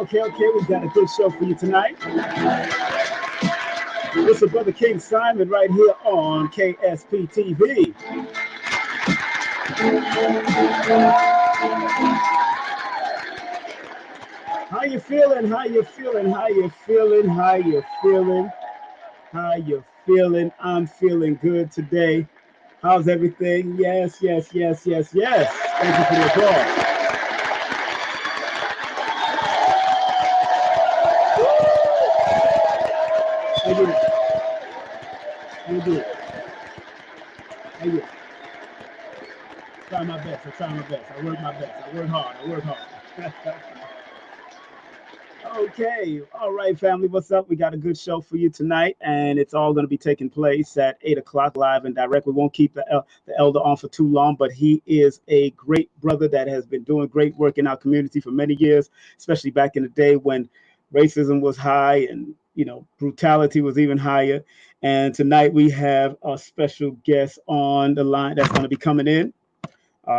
Okay. We've got a good show for you tonight. This is Brother King Simon right here on KSPTV. How you feeling? How you feeling? How you feeling? How you feeling? How you feeling? I'm feeling good today. How's everything? Yes. Thank you for the applause. You do it. How you? Try my best. I work my best. I work hard. Okay. All right, family. What's up? We got a good show for you tonight, and it's all going to be taking place at 8 o'clock live and direct. We won't keep the elder on for too long, but he is a great brother that has been doing great work in our community for many years, especially back in the day when racism was high and brutality was even higher. And tonight we have a special guest on the line that's going to be coming in.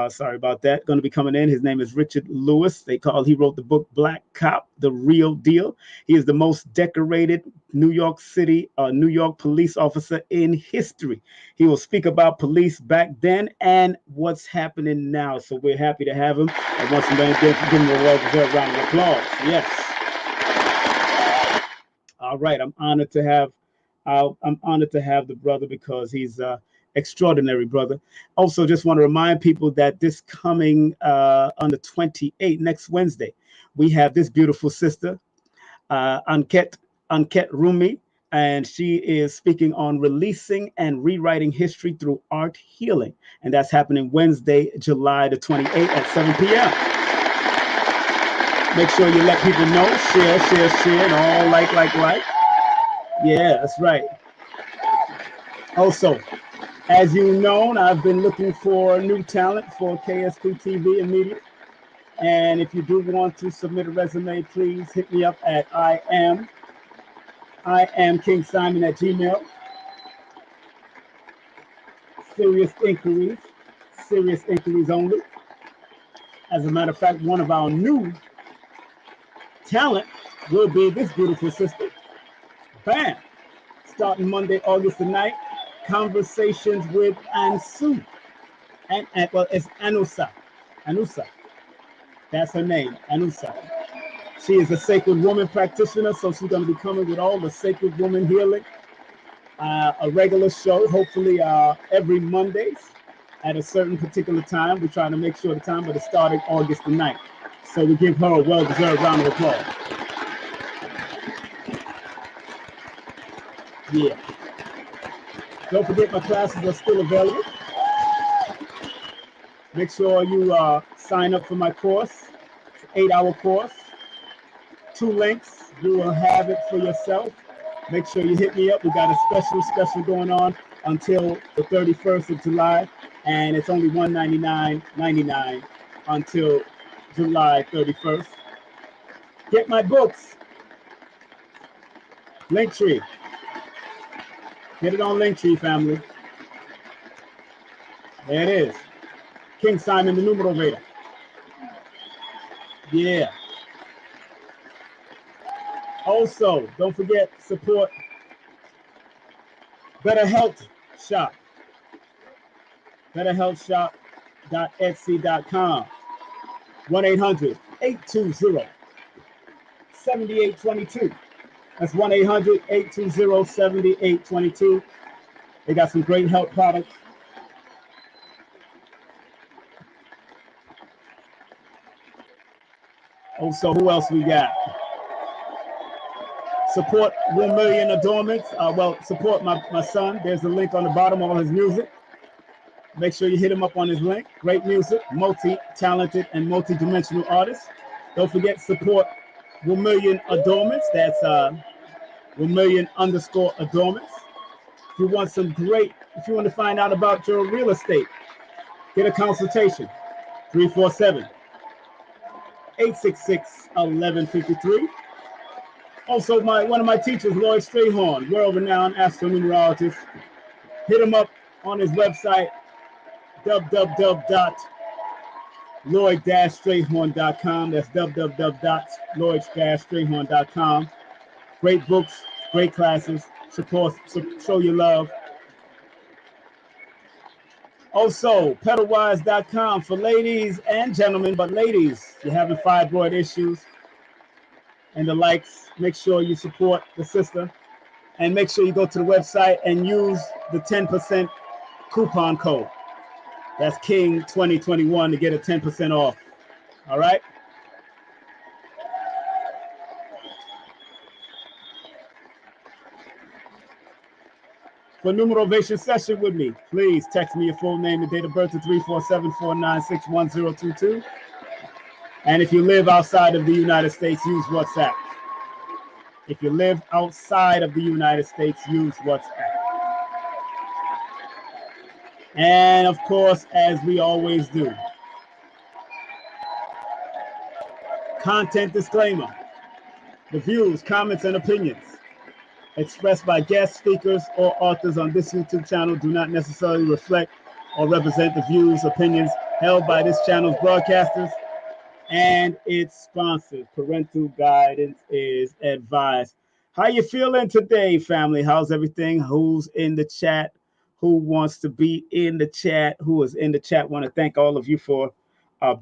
Sorry about that. Going to be coming in. His name is Richard Lewis. He wrote the book Black Cop, The Real Deal. He is the most decorated New York police officer in history. He will speak about police back then and what's happening now. So we're happy to have him. And once again, give him a round of applause. Yes. All right. I'm honored to have the brother because he's extraordinary brother. Also, just want to remind people that this coming on the 28th, next Wednesday, we have this beautiful sister, Anket Rumi, and she is speaking on releasing and rewriting history through art healing. And that's happening Wednesday, July the 28th at 7 p.m. Make sure you let people know, share, and all like. Yeah, that's right. Also, as you know, I've been looking for new talent for KSPTV and media. And if you do want to submit a resume, please hit me up at I am King Simon at Gmail. Serious inquiries only. As a matter of fact, one of our new talent will be this beautiful sister. Bam! Starting Monday, August the 9th, Conversations with Ansu. Well, it's Anusa. That's her name, Anusa. She is a sacred woman practitioner, so she's going to be coming with all the sacred woman healing. A regular show, hopefully every Mondays at a certain particular time. We're trying to make sure the time, but it's starting August the 9th. So we give her a well-deserved round of applause. Yeah. Don't forget my classes are still available. Make sure you sign up for my course. It's an 8-hour course. 2 links. You will have it for yourself. Make sure you hit me up. We got a special going on until the 31st of July, and it's only $199.99 until July 31st. Get my books. Linktree. Get it on Linktree, family. There it is. King Simon, the Numerovation. Yeah. Also, don't forget, support Better Health Shop. BetterHealthShop.etsy.com. 1-800-820-7822. That's 1-800-820-7822. They got some great health products. Also, who else we got? Support 1 Million Adornments. Support my son. There's a link on the bottom of his music. Make sure you hit him up on his link. Great music, multi-talented and multi-dimensional artist. Don't forget, support 1 Million Adornments. That's 1 million _ adornments. If you want if you want to find out about your real estate, get a consultation. 347-866-1153. Also, one of my teachers, Lloyd Strayhorn, world-renowned astronumerologist. Hit him up on his website, www.lloyd-strayhorn.com. That's www.lloyd-strayhorn.com. Great books, great classes. Show your love. Also, pedalwise.com for ladies and gentlemen, but ladies, you're having fibroid issues and the likes, make sure you support the sister, and make sure you go to the website and use the 10% coupon code. That's King 2021 to get a 10% off. All right. For Numerovation session with me, please text me your full name and date of birth to 347-496-1022. And if you live outside of the United States, use WhatsApp. If you live outside of the United States, use WhatsApp. And of course, as we always do, content disclaimer. The views, comments, and opinions expressed by guest speakers or authors on this YouTube channel do not necessarily reflect or represent the views, opinions held by this channel's broadcasters and its sponsors. Parental guidance is advised. How you feeling today, family? How's everything? Who's in the chat? Who wants to be in the chat? Who is in the chat? Want to thank all of you for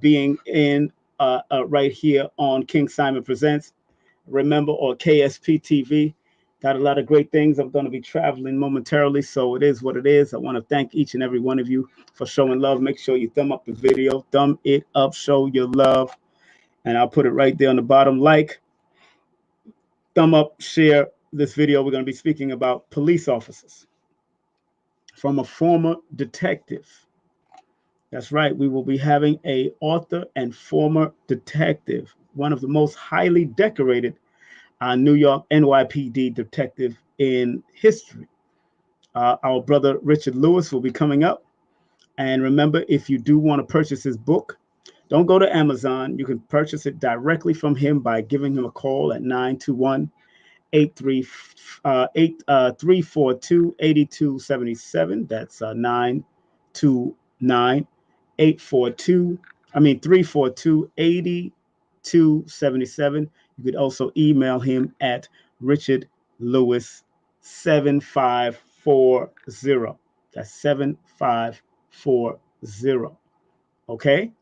being in right here on King Simon Presents. Remember, or KSPTV. Got a lot of great things. I'm going to be traveling momentarily, so it is what it is. I want to thank each and every one of you for showing love. Make sure you thumb up the video. Thumb it up. Show your love. And I'll put it right there on the bottom. Like, thumb up, share this video. We're going to be speaking about police officers from a former detective. That's right. We will be having a author and former detective, one of the most highly decorated New York NYPD detective in history. Our brother Richard Lewis will be coming up. And remember, if you do want to purchase his book, don't go to Amazon. You can purchase it directly from him by giving him a call at 921-342-8277. That's 342-8277. You could also email him at richardlewis7540. That's 7540. Okay?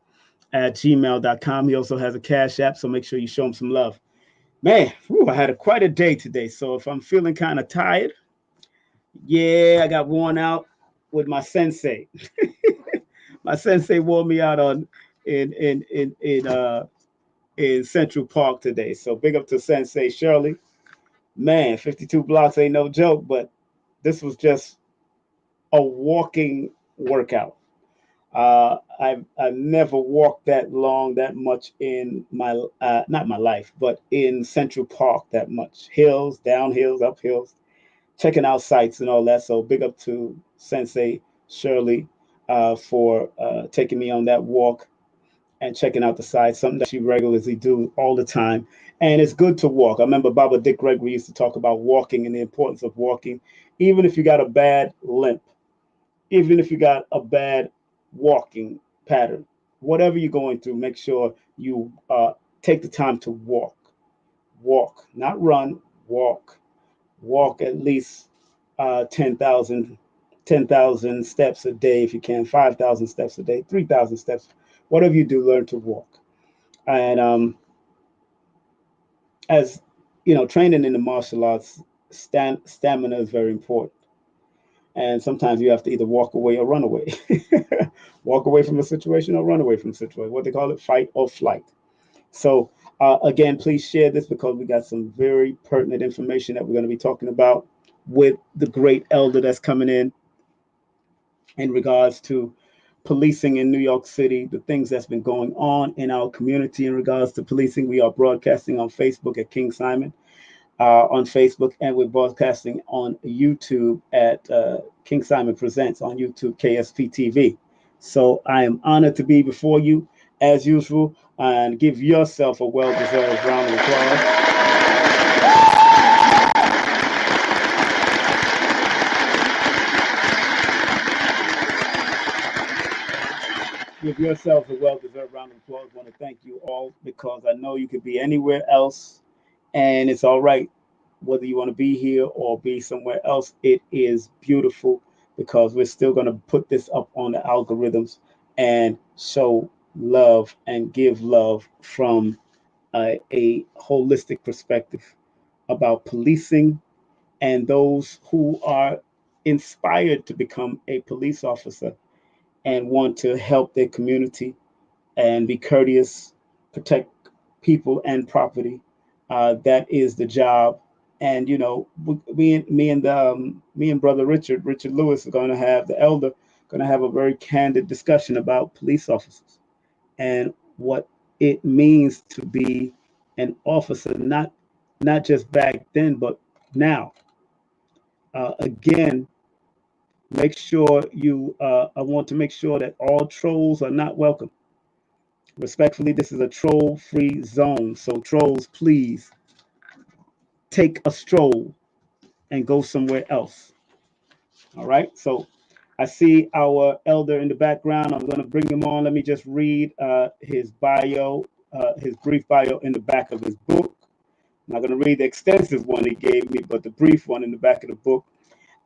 At gmail.com. He also has a Cash App, so make sure you show him some love. Man, I had quite a day today. So if I'm feeling kind of tired, yeah, I got worn out with my sensei. My sensei wore me out in Central Park today. So big up to Sensei Shirley. Man, 52 blocks ain't no joke, but this was just a walking workout. I've never walked that long, that much in my not my life, but in Central Park that much. Hills, down hills, up hills, checking out sites and all that. So big up to Sensei Shirley for taking me on that walk and checking out the sites, something that she regularly do all the time. And it's good to walk. I remember Baba Dick Gregory used to talk about walking and the importance of walking, even if you got a bad limp, even if you got a bad walking pattern, whatever you're going through, make sure you take the time to walk, not run, walk at least 10,000 steps a day if you can, 5,000 steps a day, 3,000 steps, whatever you do, learn to walk. And as you know, training in the martial arts, stamina is very important. And sometimes you have to either walk away or run away. Walk away from a situation or run away from a situation. What they call it, fight or flight. So again, please share this because we got some very pertinent information that we're going to be talking about with the great elder that's coming in regards to policing in New York City, the things that's been going on in our community in regards to policing. We are broadcasting on Facebook at King Simon. On Facebook, and we're broadcasting on YouTube at King Simon Presents on YouTube, KSPTV. So I am honored to be before you as usual, and give yourself a well-deserved round of applause. Give yourself a well-deserved round of applause. I want to thank you all because I know you could be anywhere else, and it's all right. Whether you want to be here or be somewhere else, it is beautiful because we're still going to put this up on the algorithms and show love and give love from a holistic perspective about policing and those who are inspired to become a police officer and want to help their community and be courteous, protect people and property. That is the job. And you know, me and brother Richard Lewis are going to have the elder going to have a very candid discussion about police officers and what it means to be an officer, not just back then, but now. Again, make sure you. I want to make sure that all trolls are not welcome. Respectfully, this is a troll-free zone. So trolls, please take a stroll and go somewhere else. All right. So I see our elder in the background. I'm going to bring him on. Let me just read his bio, his brief bio in the back of his book. I'm not going to read the extensive one he gave me, but the brief one in the back of the book.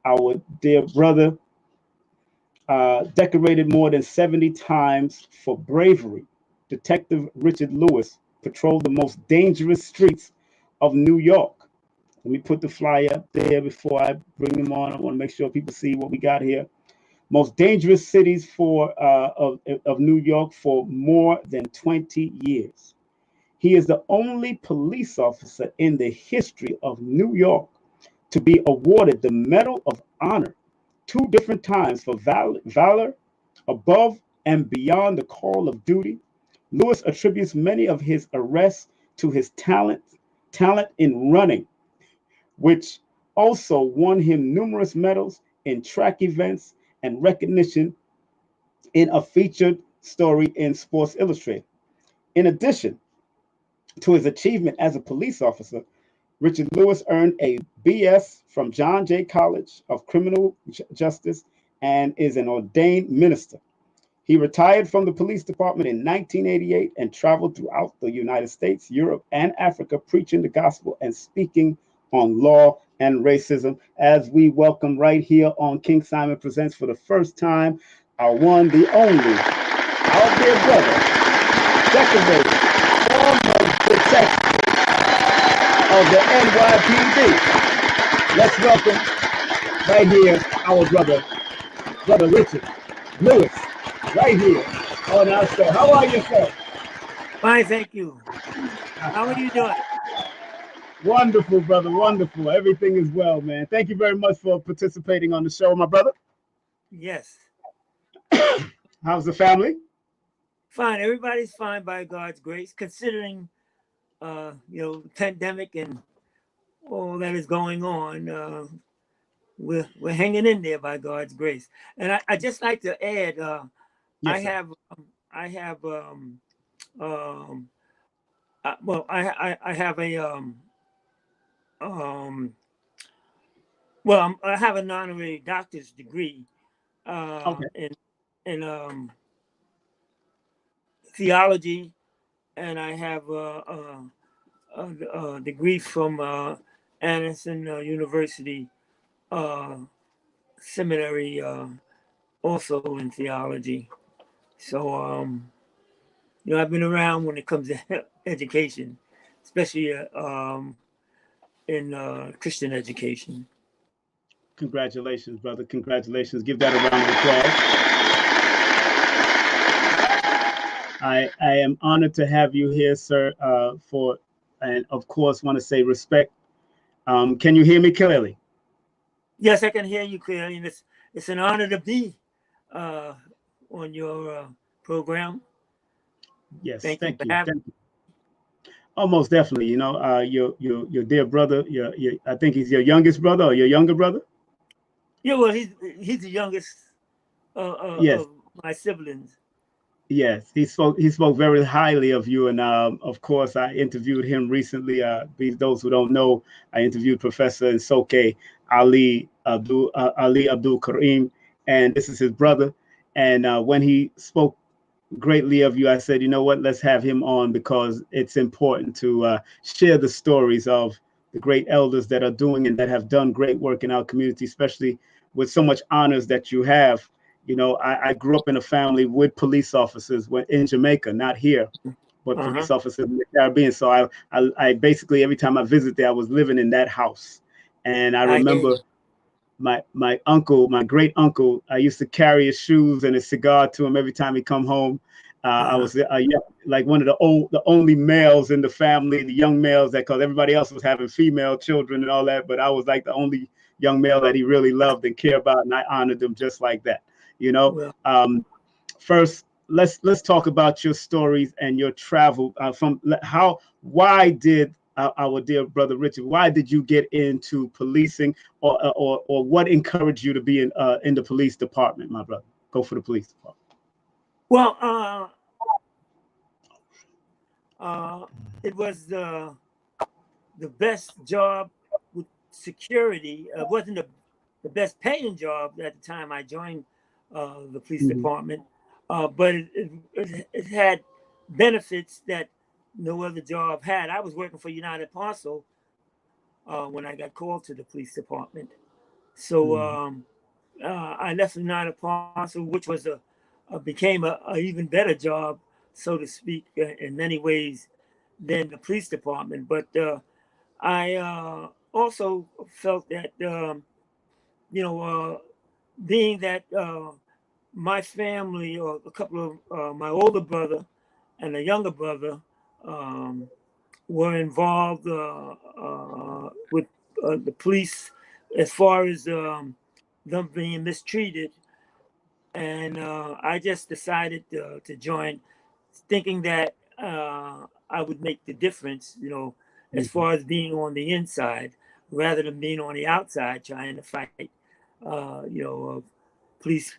Our dear brother, decorated more than 70 times for bravery. Detective Richard Lewis patrolled the most dangerous streets of New York. Let me put the flyer up there before I bring him on. I want to make sure people see what we got here. Most dangerous cities of New York for more than 20 years. He is the only police officer in the history of New York to be awarded the Medal of Honor 2 different times for valor above and beyond the call of duty. Lewis attributes many of his arrests to his talent in running, which also won him numerous medals in track events and recognition in a featured story in Sports Illustrated. In addition to his achievement as a police officer, Richard Lewis earned a BS from John Jay College of Criminal Justice and is an ordained minister. He retired from the police department in 1988 and traveled throughout the United States, Europe, and Africa, preaching the gospel and speaking on law and racism. As we welcome right here on King Simon Presents for the first time, our one, the only, our dear brother, decorated, former detective of the NYPD. Let's welcome right here our brother Richard Lewis, right here on our show. How are you, sir? Fine, thank you. How are you doing? Wonderful, brother. Wonderful. Everything is well, man. Thank you very much for participating on the show, my brother. Yes. How's the family? Fine. Everybody's fine by God's grace, considering the pandemic and all that is going on. We're hanging in there by God's grace. And I just like to add, Yes, I sir. have I have I have a I have an honorary doctor's degree Okay. in theology, and I have a degree from Anderson University Seminary, also in theology. So I've been around when it comes to education, especially in Christian education. Congratulations, brother. Congratulations. Give that a round of applause. I am honored to have you here, sir. And of course, want to say respect. Can you hear me clearly? Yes, I can hear you clearly, and it's an honor to be on your program. Yes. Thank you Thank for you. having Thank you. Almost definitely. Your dear brother. I think he's your youngest brother or your younger brother. me. Yeah, well, he's the youngest Yes. of my siblings. Yes, he spoke very highly of you, and of course, I interviewed him recently. Those who don't know, I interviewed Professor in Soke Ali Abdul Karim, and this is his brother. And when he spoke greatly of you, I said, you know what, let's have him on because it's important to share the stories of the great elders that are doing and that have done great work in our community, especially with so much honors that you have. I grew up in a family with police officers in Jamaica, not here, but Uh-huh. police officers in the Caribbean. So I basically, every time I visit there, I was living in that house. And I I hear remember you. my uncle, my great uncle, I used to carry his shoes and his cigar to him every time he come home. I Uh-huh. was like one of the only males in the family, the young males that, because everybody else was having female children and all that, but I was like the only young male that he really loved and cared about, and I honored him just like that. You know, Well, first let's talk about your stories and your travel why did our dear brother Richard, why did you get into policing, or what encouraged you to be in the police department, my brother? Go for the police department. well, it was the best job with security. It wasn't the best paying job at the time I joined the police Mhm. department, but it had benefits that no other job had. I was working for United Parcel when I got called to the police department. So Mhm. I left United Parcel, which was became a even better job, so to speak, in many ways than the police department. But I also felt that you know, being that my family, or a couple of my older brother and a younger brother, were involved with the police as far as them being mistreated. And I just decided to join, thinking that I would make the difference, you know, as far as being on the inside rather than being on the outside trying to fight, you know, police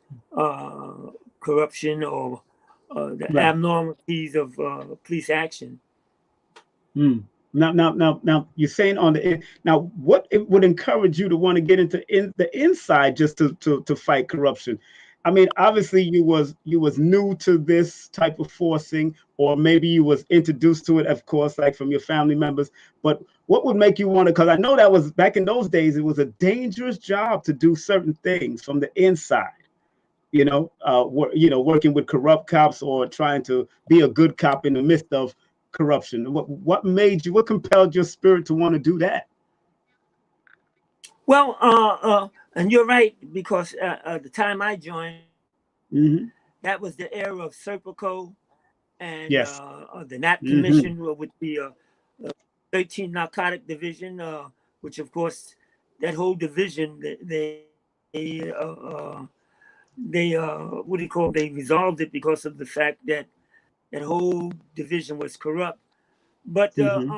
corruption or the Right. abnormalities of police action. Mm. Now, you're saying on now, what it would encourage you to want to get into the inside just to fight corruption? I mean, obviously you was new to this type of forcing, or maybe you was introduced to it, of course, like from your family members. But what would make you want to? Because I know that was back in those days, it was a dangerous job to do certain things from the inside. Working with corrupt cops or trying to be a good cop in the midst of corruption. What compelled your spirit to want to do that? Well, and you're right, because the time I joined, Hmm. that was the era of Serpico and Yes. the NAP Hmm. Commission with the 13 Narcotic Division, which of course that whole division they what do you call it? They resolved it because of the fact that that whole division was corrupt. But Hmm.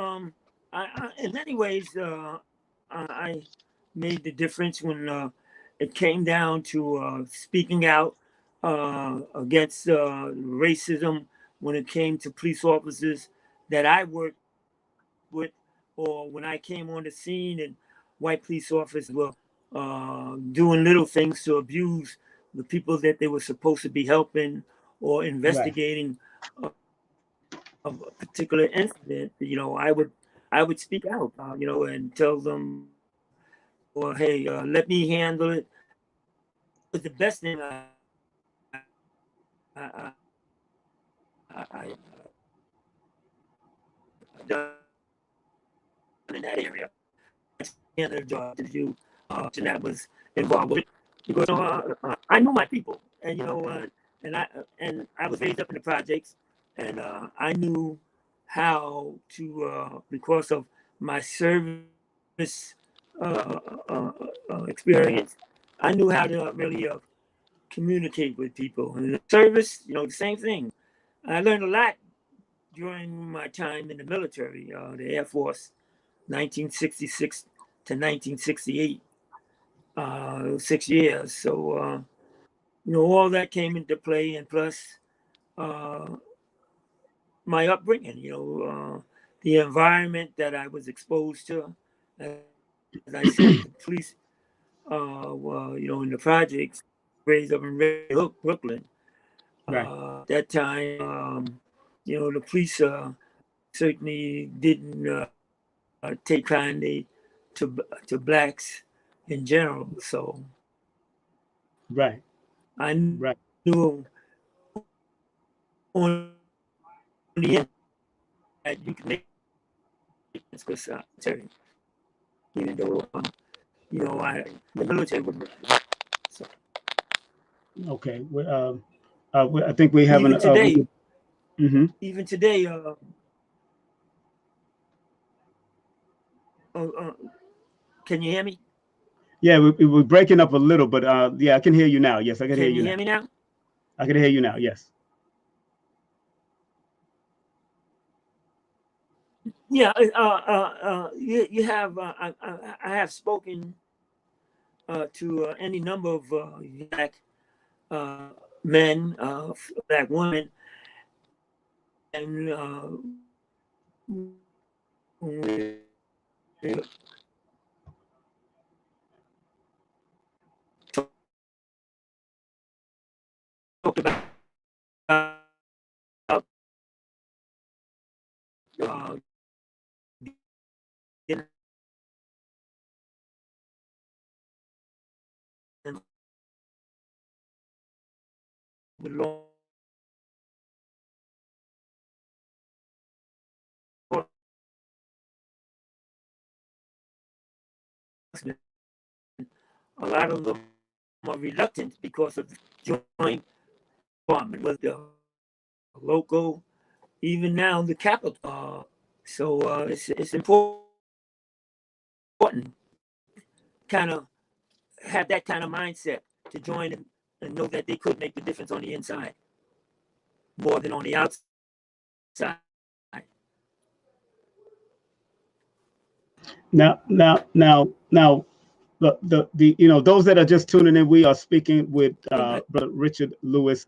in many ways, I made the difference when it came down to speaking out against racism when it came to police officers that I worked with, or when I came on the scene and white police officers were doing little things to abuse the people that they were supposed to be helping or Right. investigating of a particular incident. You know, I would speak out, you know, and tell them, well, hey, let me handle it. But the best thing I done in that area, handle the job to do, and that was involved with it, because I know my people, and you know, and I was raised up in the projects, and I knew how to, because of my service experience, I knew how to really communicate with people. And the service, you know, the same thing. I learned a lot during my time in the military, the Air Force, 1966 to 1968, 6 years. So, you know, all that came into play, and plus uh, my upbringing, you know, the environment that I was exposed to. As I said, the police, well, you know, in the projects, raised up in Red Hook, Brooklyn. Right. That time, you know, the police certainly didn't take kindly to blacks in general. So Right. I Right. knew on the end that you can make it, because even though you know the military would. So Okay. I think we have even an. today, Hmm. even today, uh, uh, can you hear me? Yeah, we're breaking up a little, but yeah, I can hear you now. Yes, I can hear Can you you now. hear me now? I can hear you now. Yes. Yeah, you have. I have spoken to any number of black uh, men, black women, and we talked about uh, getting with law enforcement. A lot of them are reluctant because of the joint department with the local, even now the capital So it's important, kind of have that kind of mindset to join and know that they could make the difference on the inside more than on the outside. Now, the you know, those that are just tuning in, we are speaking with Brother Richard Lewis.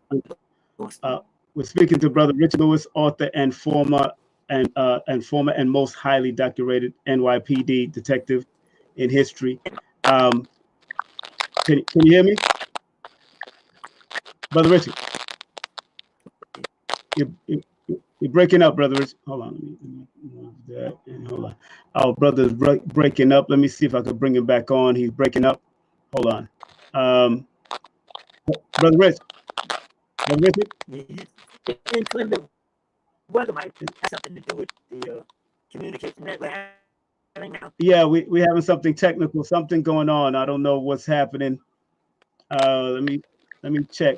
We're speaking to Brother Richard Lewis, author and former and most highly decorated NYPD detective in history. Can you hear me, Brother Richard? You're breaking up, Brother Richard. Hold on, let me move that. And hold on. Our brother's breaking up. Let me see if I can bring him back on. He's breaking up. Hold on. Brother Richard. Brother Richard? The weather might have something to do with the communication that we're having now. Yeah, we having something technical, something going on. I don't know what's happening. Let me check.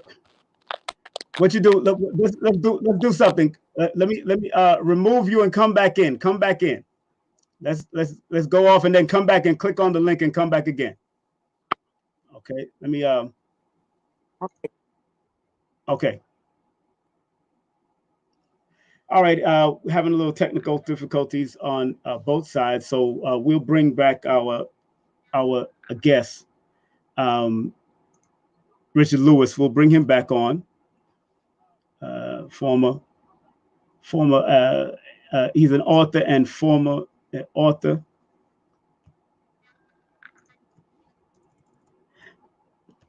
What you do? Let's do something. Let me remove you and come back in. Come back in. Let's go off and then come back and click on the link and come back again. Okay. Let me Okay. All right. We're having a little technical difficulties on both sides, so we'll bring back our guest, Richard Lewis. We'll bring him back on. Former. He's an author and former author.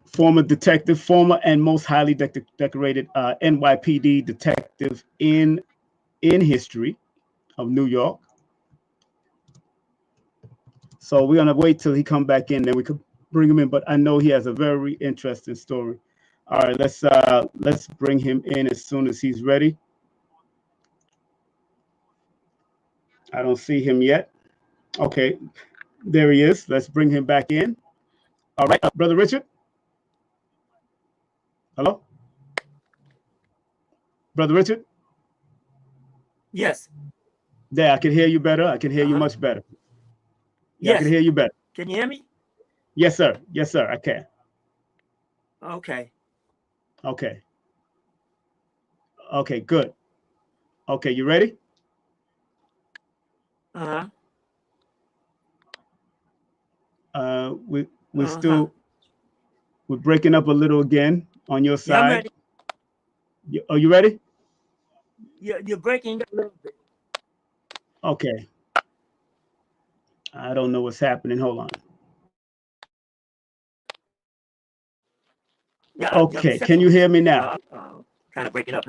Former detective, former and most highly decorated NYPD detective in history of New York. So we're gonna wait till he come back in, then we could bring him in. But I know he has a very interesting story. All right, let's bring him in as soon as he's ready. I don't see him yet. Okay, there he is. Let's bring him back in. All right, Brother Richard. Hello, Brother Richard. Yes. There, I can hear you better. I can hear you much better. Yeah, yes. I can hear you better. Can you hear me? Yes, sir. Yes, sir. I can. Okay. Okay. Okay, good. Okay, you ready? We're still we're breaking up a little again on your side. Yeah, I'm ready. Are you ready? You're breaking up a little bit. Okay. I don't know what's happening. Hold on. Yeah, okay, can you hear me now? Kind of breaking up.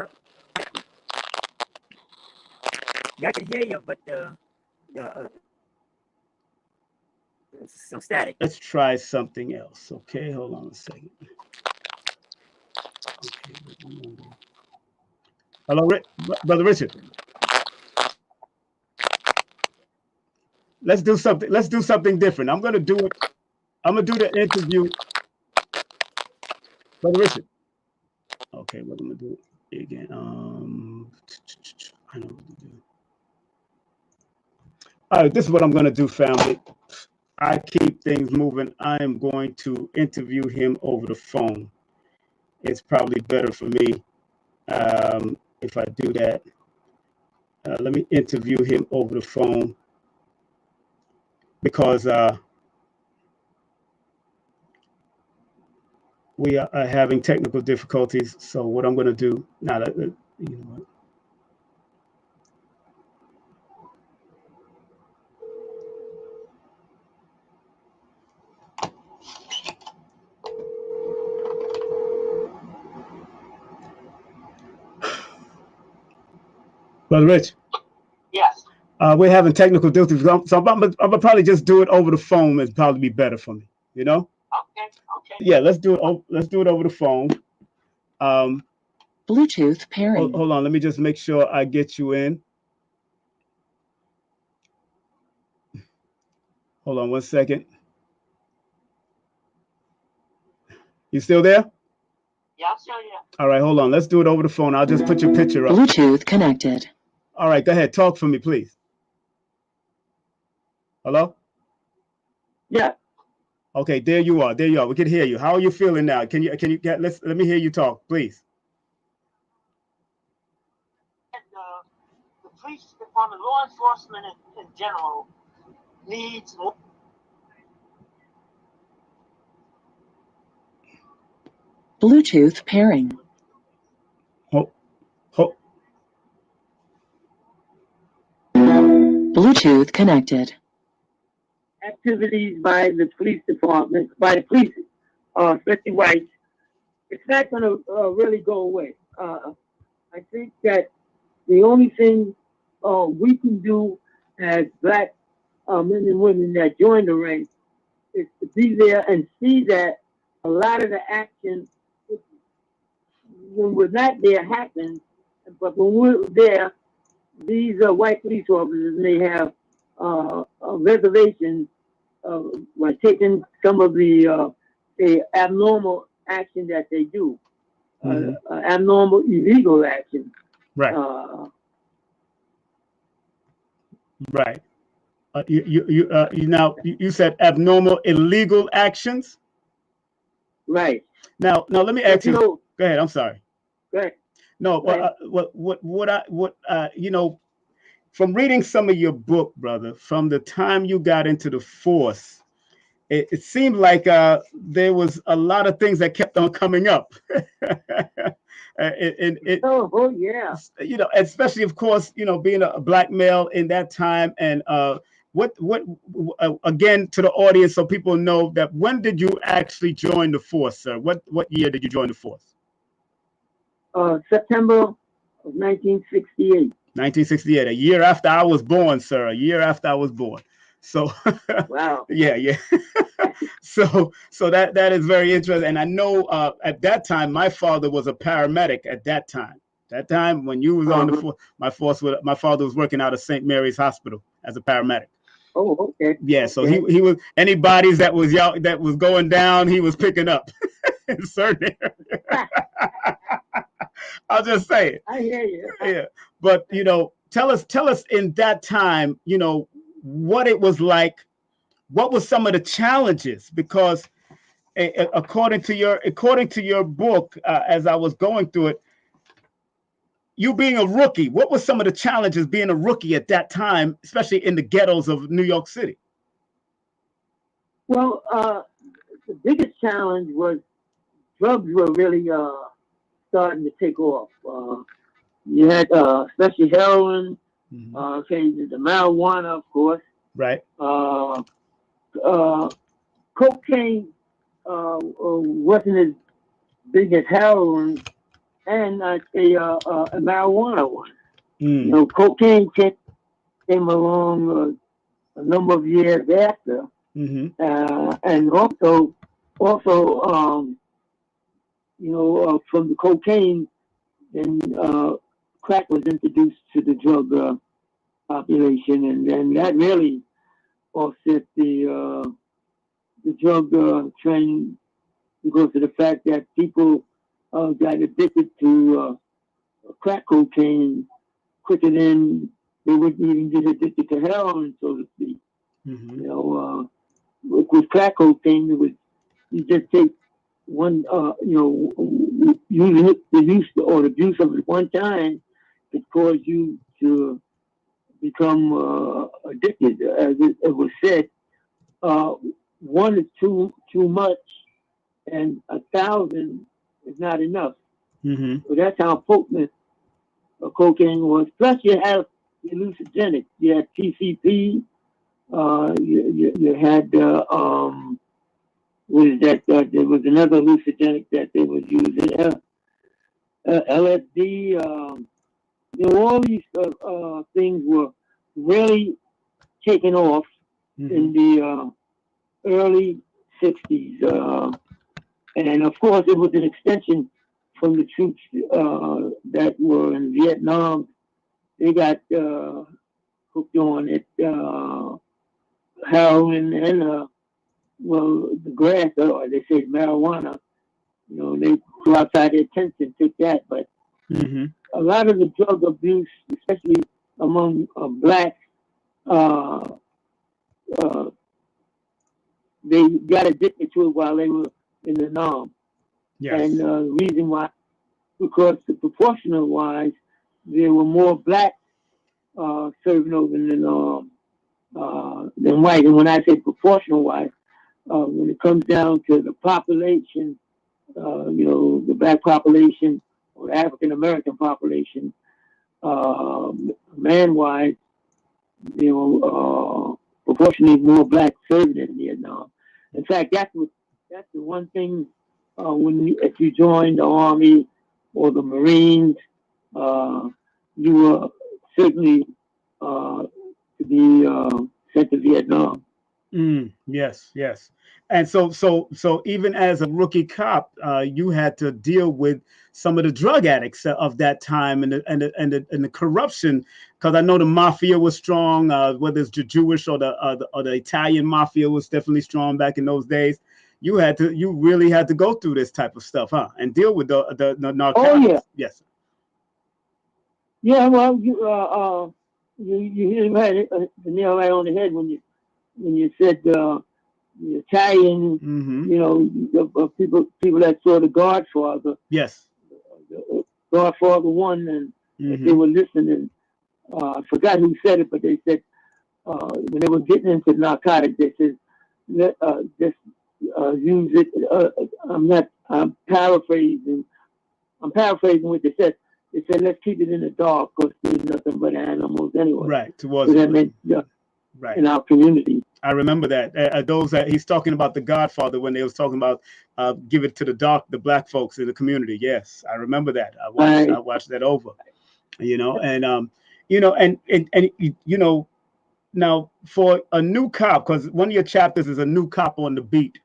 Yeah, I can hear you, but some static. Let's try something else. Okay, hold on a second. Okay. Hello, Brother Richard. Let's do something. Let's do something different. I'm gonna do it. I'm gonna do the interview. Brother Richard. Okay, what I'm gonna do again? I know what to do. All right, this is what I'm gonna do, family. I keep things moving. I am going to interview him over the phone. It's probably better for me if I do that. Let me interview him over the phone because we are having technical difficulties. So what I'm going to do now, you know what? Brother Rich. Yes. We're having technical difficulties, so I'm gonna probably just do it over the phone. It'd probably be better for me, you know. Okay. Okay. Yeah, let's do it. Let's do it over the phone. Bluetooth pairing. Hold on, let me just make sure I get you in. Hold on 1 second. You still there? Yeah, I'm still here. All right, hold on. Let's do it over the phone. I'll just put your picture up. Bluetooth connected. All right, go ahead. Talk for me, please. Hello? Yeah. Okay, there you are. There you are. We can hear you. How are you feeling now? Can you get let me hear you talk, please. And, the police department, law enforcement in general, needs more. Bluetooth pairing. Ho, ho. Bluetooth connected. Activities by the police department, by the police, especially whites, it's not going to really go away. I think that the only thing we can do as black men and women that join the ranks is to be there and see that a lot of the action, when we're not there, happens. But when we're there, these white police officers may have reservations by taking some of the abnormal action that they do, abnormal illegal action. Right. Right. You said abnormal illegal actions. Right. Now let me ask you. Go ahead. I'm sorry. Go ahead. No. From reading some of your book, brother, from the time you got into the force, it seemed like there was a lot of things that kept on coming up. Oh yeah. Especially of course, being a black male in that time, and what again to the audience, so people know that when did you actually join the force, sir? What year did you join the force? September of 1968. 1968, a year after I was born, sir. A year after I was born. So wow. Yeah. so that is very interesting. And I know at that time my father was a paramedic at that time. That time when you was on the force, my father was working out of St. Mary's Hospital as a paramedic. Oh, okay. Yeah, so he was, any bodies that was going down, he was picking up in certain areas. I'll just say it. I hear you. Yeah, but tell us in that time, what it was like. What were some of the challenges? Because according to your book, as I was going through it, you being a rookie, what were some of the challenges being a rookie at that time, especially in the ghettos of New York City? Well, the biggest challenge was drugs were really starting to take off. You had especially heroin, the marijuana, of course. Right. Cocaine wasn't as big as heroin, and I'd say marijuana was. Cocaine came along a number of years after, and also from the cocaine, then crack was introduced to the drug population, and then that really offset the drug trend because of the fact that people got addicted to crack cocaine quicker than they would even get addicted to heroin, so to speak. With crack cocaine, you just take one, using the use or the abuse of it one time could cause you to become addicted. As it was said, one is too much, and 1,000 is not enough. So that's how potent cocaine was. Plus, you have the hallucinogenics. You had PCP. You had what is that? There was another hallucinogenic that they were using. LSD. All these things were really taking off in the early 60s. And of course, it was an extension from the troops that were in Vietnam. They got hooked on it, heroin and, the grass, or they say marijuana. They go outside their tents and took that. But a lot of the drug abuse, especially among blacks, they got addicted to it while they were in the Nam. Yes. And the reason why, because proportional wise, there were more black serving over in the Nam than white. And when I say proportional wise, when it comes down to the population, the black population or the African American population, man wise, proportionally more black serving in Vietnam. In fact, that's the one thing if you join the Army or the Marines, you were certainly to be sent to Vietnam. Yes, yes. And so even as a rookie cop, you had to deal with some of the drug addicts of that time and the corruption, because I know the mafia was strong, whether it's the Jewish or the Italian mafia was definitely strong back in those days. You really had to go through this type of stuff, huh? And deal with the narcotics. Oh yeah. Yes. Yeah, well, you hit the nail right on the head when you said the Italian, people that saw the Godfather. Yes. Godfather 1, and if they were listening, I forgot who said it, but they said when they were getting into narcotics, they said just use it. I'm paraphrasing what they said. They said, let's keep it in the dark because there's nothing but animals anyway. Right. So that meant right. in our community. I remember that. Those that he's talking about the Godfather when they was talking about give it to the black folks in the community. Yes, I remember that. I watched that over. Now for a new cop, because one of your chapters is a new cop on the beat.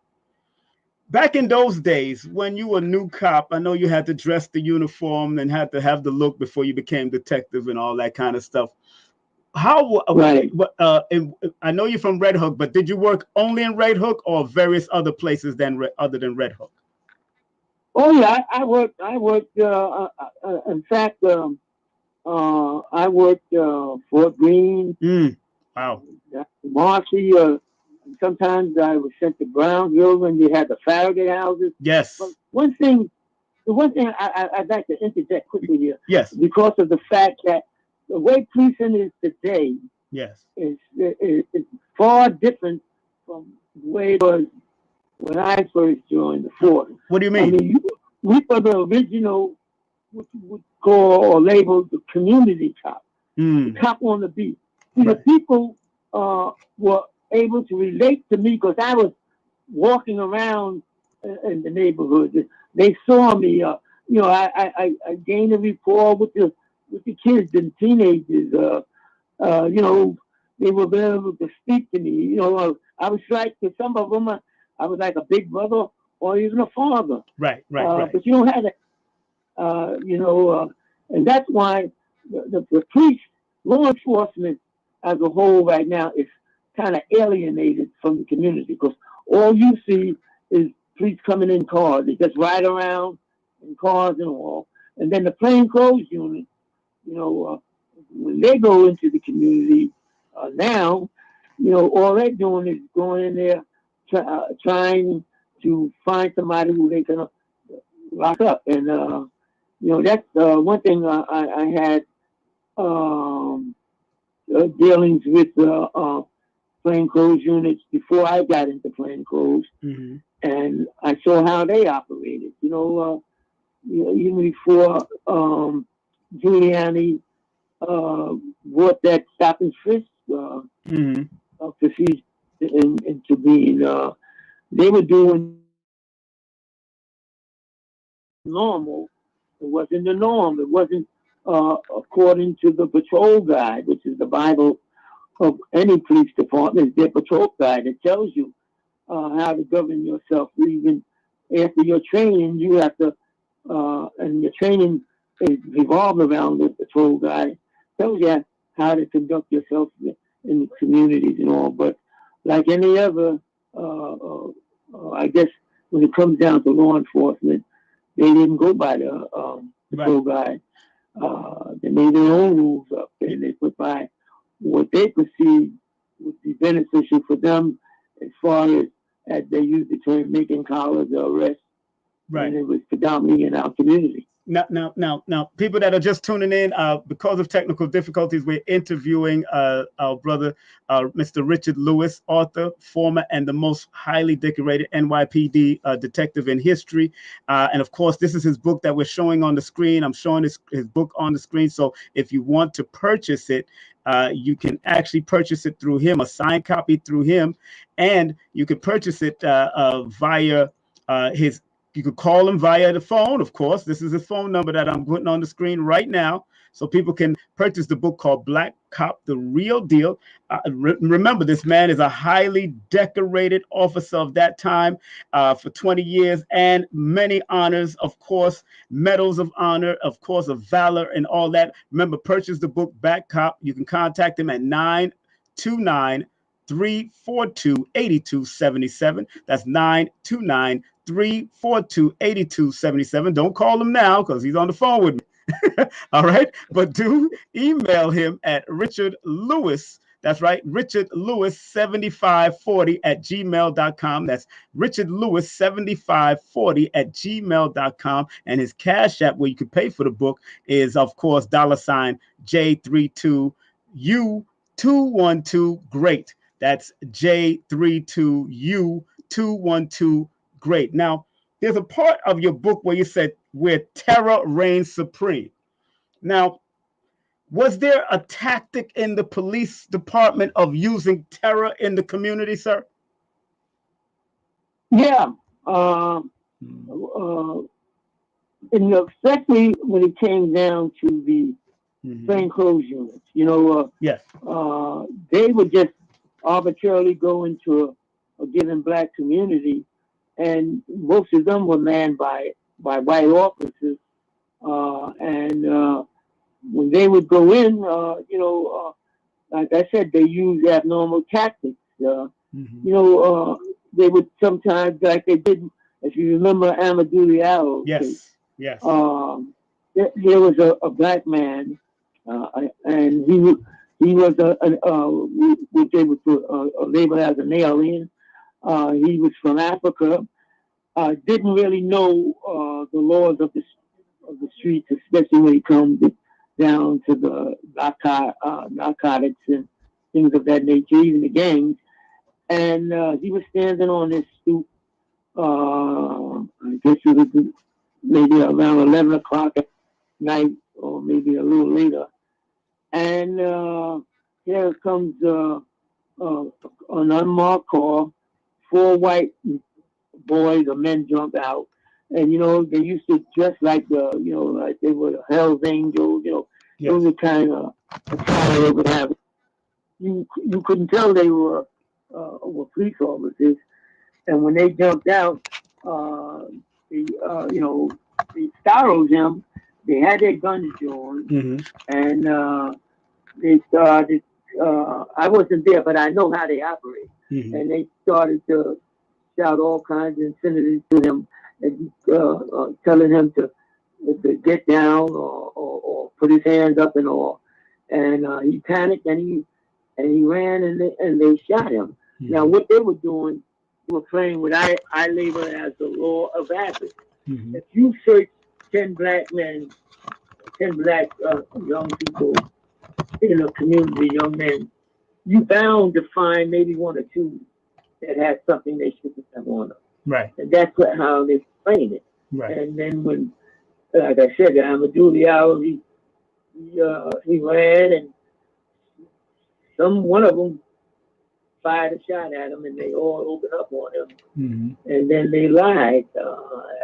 Back in those days, when you were a new cop, I know you had to dress the uniform and had to have the look before you became detective and all that kind of stuff. How? Right. I know you're from Red Hook, but did you work only in Red Hook or various other places other than Red Hook? Oh yeah, I worked. In fact, I worked Fort Greene. Wow. Marcy. Sometimes I was sent to Brownsville when they had the Farragut houses. Yes. But the one thing I'd like to interject quickly here. Yes. Because of the fact that the way policing is today, yes, is far different from the way it was when I first joined the force. What do you mean? I mean, we were the original, what you would call or label the community cop, the cop on the beat. See, the people were able to relate to me because I was walking around in the neighborhood. They saw me. I gained a rapport with the kids and teenagers. They were able to speak to me. I was like, to some of them, I was like a big brother or even a father. Right. But you don't have that, and that's why the police, law enforcement as a whole right now is kind of alienated from the community because all you see is police coming in cars. They just ride around in cars and all. And then the plainclothes unit, when they go into the community now, all they're doing is going in there trying to find somebody who they can lock up. And, that's one thing I had dealings with plainclothes units before I got into plainclothes. And I saw how they operated. Even before Giuliani brought that stop and frisk procedure into being, they were doing normal. It wasn't the norm. It wasn't according to the patrol guide, which is the Bible of any police department. It's their patrol guide that tells you how to govern yourself. Even after your training, you have to, and your training is revolved around the patrol guide. Tells you how to conduct yourself in the communities and all. But like any other, I guess when it comes down to law enforcement, they didn't go by the patrol guide. They made their own rules up, and they put by what they perceived would be beneficial for them as far as they use the term making collars or arrests. Right. And it was predominantly in our community. Now, people that are just tuning in, because of technical difficulties, we're interviewing our brother, Mr. Richard Lewis, author, former, and the most highly decorated NYPD detective in history. And of course, this is his book that we're showing on the screen. I'm showing his book on the screen. So if you want to purchase it, you can actually purchase it through him, a signed copy through him, and you can purchase it via his. You could call him via the phone, of course. This is his phone number that I'm putting on the screen right now. So people can purchase the book called Black Cop, The Real Deal. Remember, this man is a highly decorated officer of that time for 20 years and many honors, of course, medals of honor, of course, of valor and all that. Remember, purchase the book Black Cop. You can contact him at 929-342-8277. That's 929-342-8277. Don't call him now because he's on the phone with me. All right. But do email him at Richard Lewis. That's right. Richard Lewis 7540 at gmail.com. That's Richard Lewis 7540 at gmail.com. And his Cash App, where you can pay for the book, is, of course, $J32U212 great. That's J32U212 great. Now, there's a part of your book where you said where terror reigns supreme. Now, was there a tactic in the police department of using terror in the community, sir? Yeah. And especially when it came down to the plainclothes units, Yes. They would just arbitrarily go into a given black community, and most of them were manned by white officers. And when they would go in, like I said, they used abnormal tactics. They would sometimes, like they did, if you remember Amadou Diallo. Yes. Yes. There was a black man, and he was what they would label as an alien. He was from Africa. Didn't really know the laws of the streets, especially when it comes down to the narcotics and things of that nature, even the gangs. And he was standing on this stoop. I guess it was maybe around 11 o'clock at night, or maybe a little later. And here comes an unmarked car. 4 white boys or men jump out. And, they used to dress like like they were Hell's Angels, Yes. Those are kind of attire they would have. You couldn't tell they were police officers. And when they jumped out, they startled him. They had their guns drawn, and they started. I wasn't there, but I know how they operate. And they started to shout all kinds of incendiaries to him, and telling him to get down or put his hands up and all. And he panicked and he ran and they shot him. Now what they were doing, they were playing what I label as the law of averages. If you search 10 black men, 10 black young people in a community, young men, you bound to find maybe 1 or 2 that had something they shouldn't have on them. Right. And that's how they explain it. Right. And then when, like I said, Amadou Diallo, he ran, and one of them fired a shot at him, and they all opened up on him. And then they lied.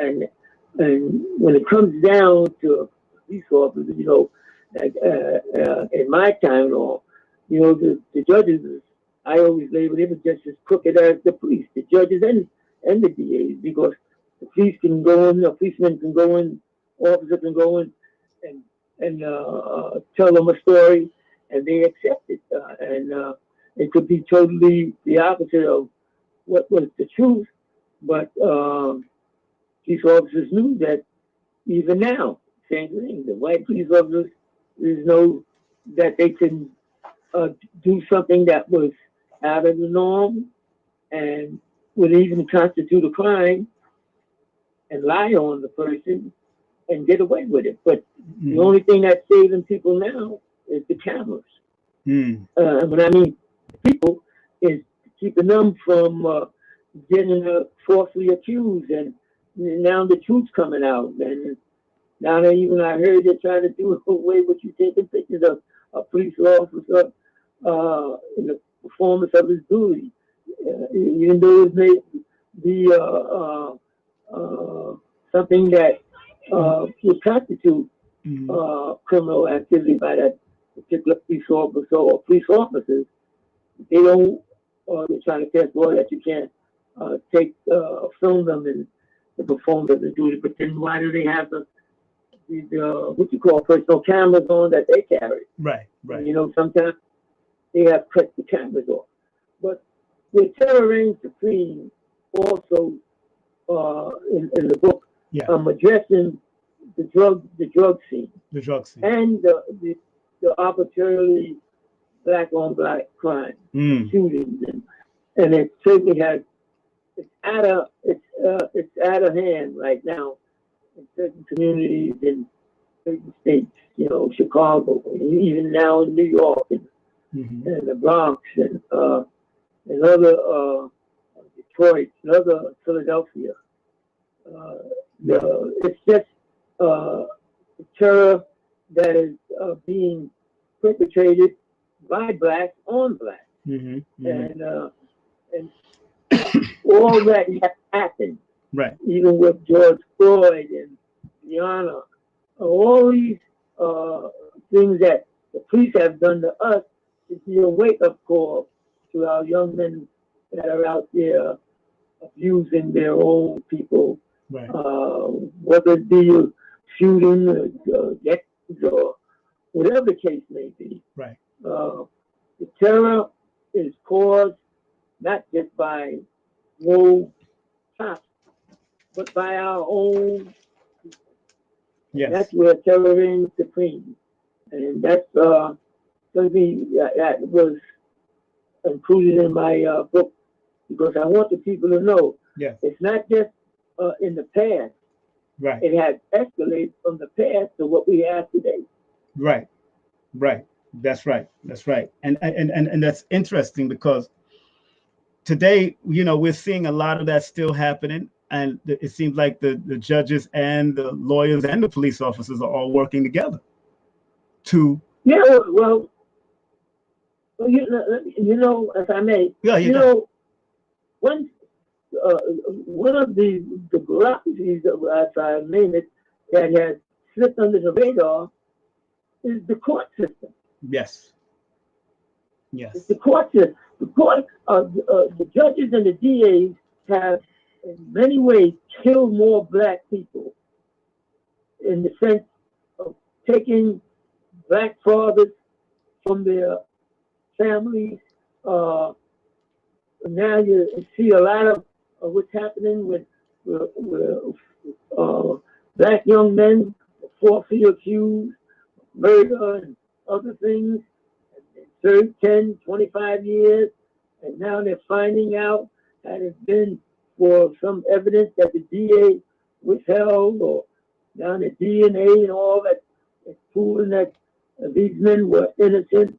And when it comes down to police officers, like in my time, the judges, I always label they were just as crooked as the police, the judges and the DAs, because the police can go in, the policeman can go in, officer can go in and tell them a story, and they accept it. And it could be totally the opposite of what was the truth, but police officers knew that even now, same thing. The white police officers know that they can do something that was out of the norm and would even constitute a crime and lie on the person and get away with it. But the only thing that's saving people now is the cameras. When I mean people, is keeping them from getting falsely accused, and now the truth's coming out. And now they even, I heard they're trying to do away with you taking pictures of a police officer in the performance of his duty, even though it may be something that would constitute criminal activity by that particular police officer or police officers. They don't, they're trying to test law that you can't film them and perform the duty. But then why do they have these what you call personal cameras on that they carry? Right, right. And, you know, sometimes they have cut the cameras off. But with Terrorism Supreme, also in the book, I'm addressing the drug scene. The drug scene. And the arbitrarily black on black crime, shootings, and it certainly has it's out of hand right now in certain communities in certain states, you know, Chicago, and even now in New York and the Bronx and other Detroit and other Philadelphia. It's just terror that is being perpetrated by blacks on blacks, and all that happened. Right. Even with George Floyd and Rihanna, all these things that the police have done to us is be a wake-up call to our young men that are out there abusing their own people, right. Whether it be a shooting, or whatever the case may be. Right. The terror is caused not just by rogue cops, but by our own. Yes. That's where terror reigns supreme, and that's something that was included in my book, because I want the people to know. Yeah. It's not just in the past. Right. It has escalated from the past to what we have today. Right. Right. That's right. That's right. And that's interesting, because today, you know, we're seeing a lot of that still happening. And it seems like the judges and the lawyers and the police officers are all working together to. Yeah, well, you know, if I may, you know, one of the bureaucracies, as I name it, that has slipped under the radar is the court system. Yes. Yes. It's the court system. The court, the judges and the DAs have, in many ways, killed more black people in the sense of taking black fathers from their families. Now you see a lot of what's happening with black young men falsely accused, murder and other things, 30, 10, 25 years, and now they're finding out that it's been for some evidence that the DA withheld, or down the DNA and all that, it's proven that these men were innocent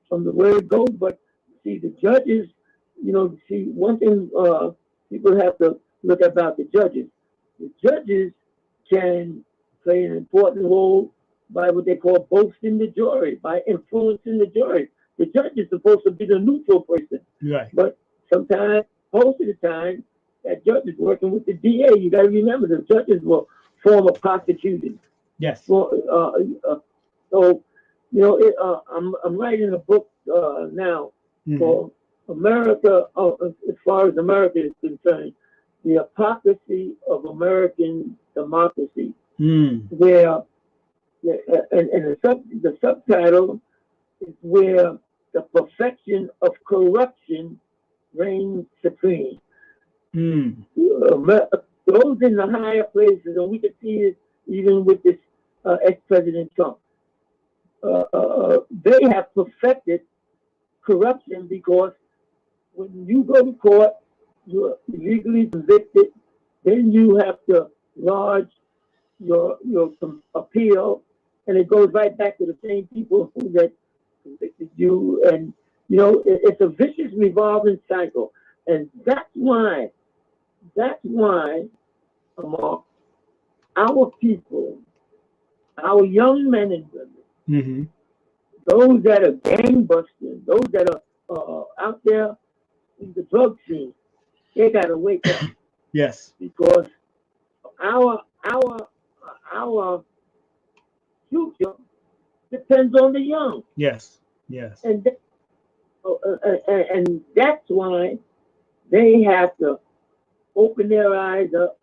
from the word go. But see, the judges, you know, see, one thing people have to look about the judges. The judges can play an important role by what they call boasting the jury, by influencing the jury. The judge is supposed to be the neutral person. Right. But sometimes, most of the time, that judge is working with the DA. You got to remember, the judges were former prosecutors. Yes. So, you know, I'm writing a book now called America, as far as America is concerned, the hypocrisy of American democracy, where, and the subtitle is where the perfection of corruption reigns supreme. Those in the higher places, and we can see it even with this ex-President Trump, they have perfected corruption because when you go to court, you're legally convicted. Then you have to lodge your appeal, and it goes right back to the same people who that convicted you. And you know, it's a vicious revolving cycle, and that's why Amor, our people, our young men and women, those that are gangbusters, those that are out there in the drug scene, they gotta wake up. Yes. Because our future depends on the young. Yes. Yes. And and that's why they have to open their eyes up.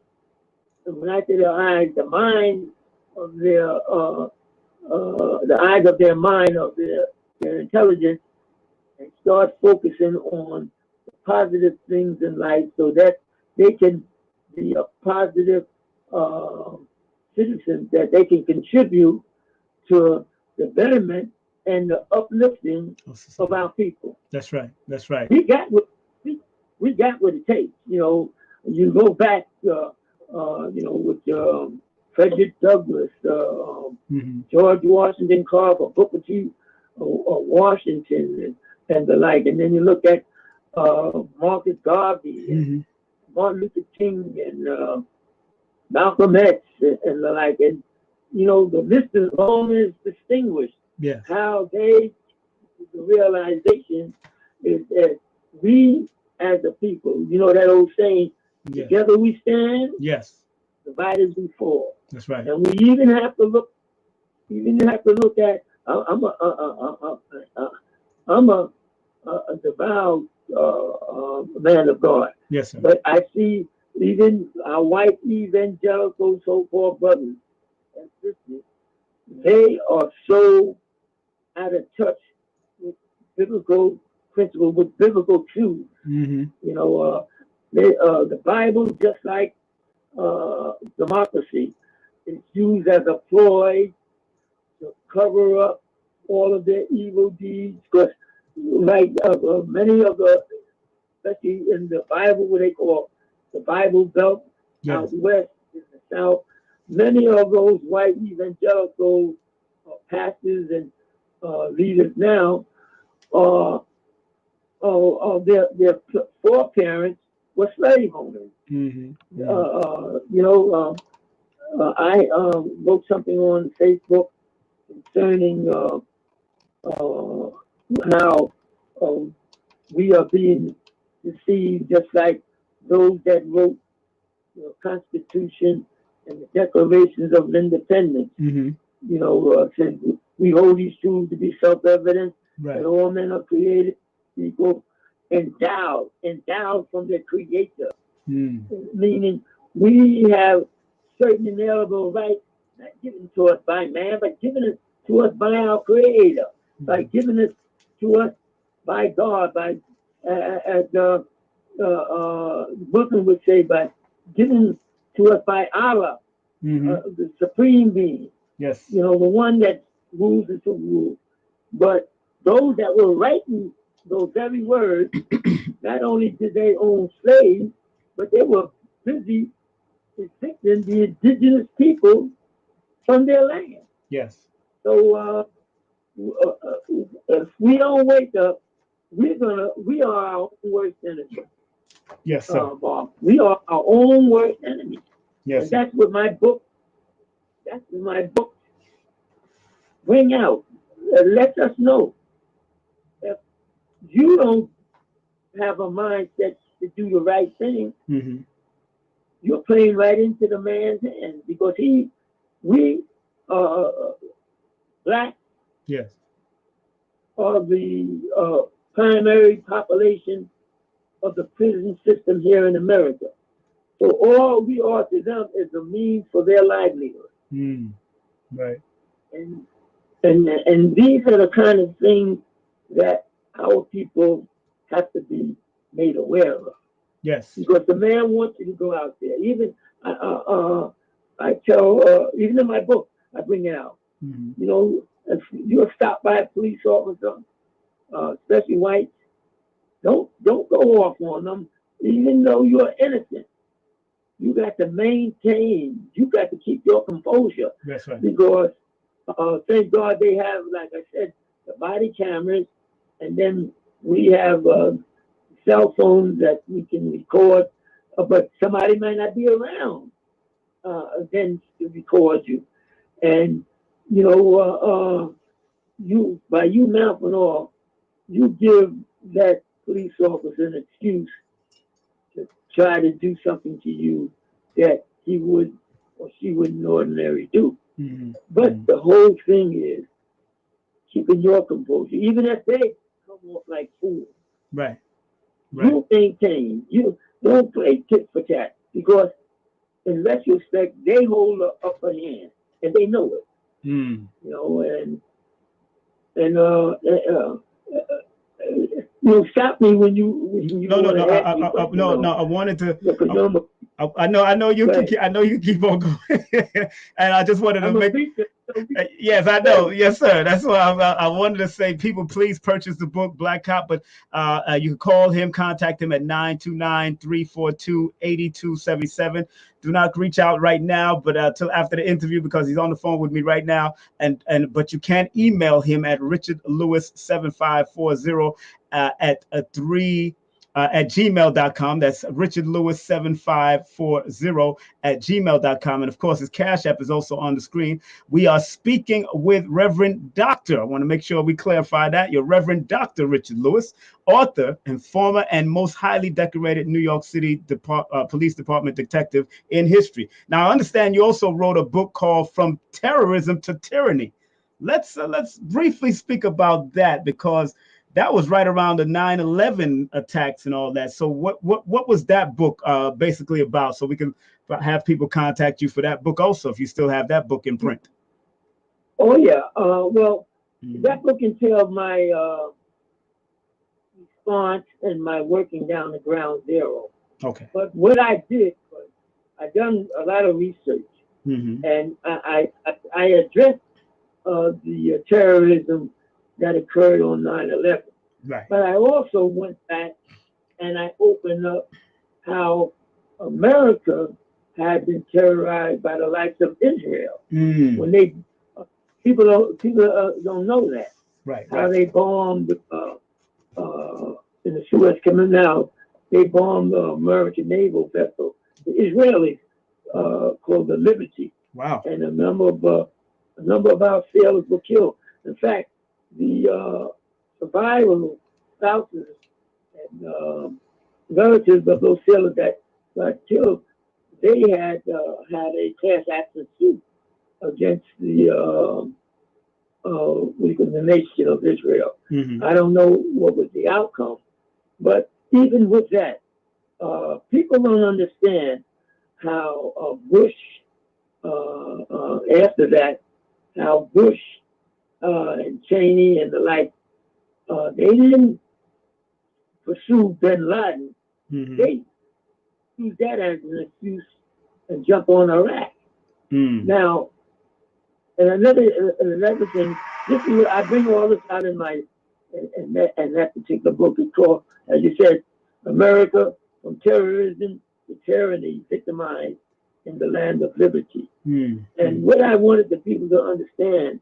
And when I say their eyes, the mind of their the eyes of their mind, of their intelligence, and start focusing on the positive things in life, so that they can be a positive citizen, that they can contribute to the betterment and the uplifting of our people. That's right. That's right. We got what it takes. You know, you go back, you know, with Frederick Douglass, George Washington Carver, Booker T. Washington, and the like, and then you look at Marcus Garvey, and Martin Luther King, and Malcolm X, and the like, and you know, the list is long and distinguished. Yes. How they, the realization is that we as a people, you know that old saying, Yes. together we stand, Yes. divided we fall. That's right. And we even have to look at, I'm a devout man of God. Yes, sir. But I see even our white evangelical so-called brothers and sisters, they are so out of touch with biblical principles, with biblical truth. You know, the Bible, just like democracy, is used as a ploy to cover up all of their evil deeds. Because, like many of the, especially in the Bible, what they call the Bible Belt, out west in the South, many of those white evangelical pastors and leaders now, their foreparents were slave owners. You know, I wrote something on Facebook concerning how we are being deceived, just like those that wrote the Constitution and the Declarations of Independence. You know, said we hold these truths to be self-evident, that all men are created equal, endowed from their Creator. Meaning we have certain inalienable rights, not given to us by man, but given to us by our Creator, by giving it to us by God, by as Muslim would say, by given to us by Allah, the Supreme Being. Yes. You know, the one that rules and to rule. But those that were writing those very words, not only did they own slaves, but they were busy evicting the indigenous people from their land. Yes. So if we don't wake up, we are our own worst enemy. Yes, sir. Bob. We are our own worst enemy. Yes. And that's what my book bring out. Let us know. If you don't have a mindset to do the right thing, you're playing right into the man's hand, because we black are the primary population of the prison system here in America. So all we are to them is a means for their livelihood. Right. And these are the kind of things that our people have to be made aware of. Yes. Because the man wants you to go out there. Even I tell, even in my book, I bring it out. You know, if you're stopped by a police officer, especially whites, Don't go off on them, even though you're innocent. You got to maintain. You got to keep your composure. That's right. Because thank God they have, like I said, the body cameras, and then we have cell phones that we can record. But somebody might not be around then to record you, and you by you mouthing off, you give that police officer an excuse to try to do something to you that he would or she wouldn't ordinarily do. Mm-hmm. But the whole thing is keeping your composure, even if they come off like fools. Right. You maintain. You don't play tit for tat, because in retrospect they hold the upper hand and they know it. Mm. Stop me when you No. I wanted to. I know you can keep on going, and I just wanted to make. Yes, I know. Yes, sir. That's why I wanted to say, people, please purchase the book Black Cop. But you can call him, contact him at 929-342-8277. Do not reach out right now, but till after the interview, because he's on the phone with me right now. But you can email him at richardlewis7540 at gmail.com. That's richardlewis7540 at gmail.com. And of course, his Cash App is also on the screen. We are speaking with Reverend Dr. I want to make sure we clarify that. You're Reverend Dr. Richard Lewis, author and former and most highly decorated New York City Police Department detective in history. Now, I understand you also wrote a book called From Terrorism to Tyranny. Let's briefly speak about that, because that was right around the 9/11 attacks and all that. So what was that book basically about? So we can have people contact you for that book also, if you still have that book in print. Oh yeah. That book entails my response and my working down the ground zero. Okay. But what I did was I done a lot of research, and I addressed the terrorism that occurred on 9/11. Right. But I also went back and I opened up how America had been terrorized by the likes of Israel. When they people don't know that. Right. How they bombed in the Suez Canal, they bombed the American naval vessel, the Israelis, called the Liberty. Wow. And a number of our sailors were killed. In fact, the survival spouses and relatives of those sailors that got killed, they had a class action suit against the nation of Israel. I don't know what was the outcome, but even with that, people don't understand how Bush, after that, how Bush and Cheney and the like, they didn't pursue bin Laden. They used that as an excuse and jump on Iraq. Now, and another thing, this is what I bring all this out in my and that particular book is called, as you said, America from Terrorism to Tyranny, Victimized in the Land of Liberty. And what I wanted the people to understand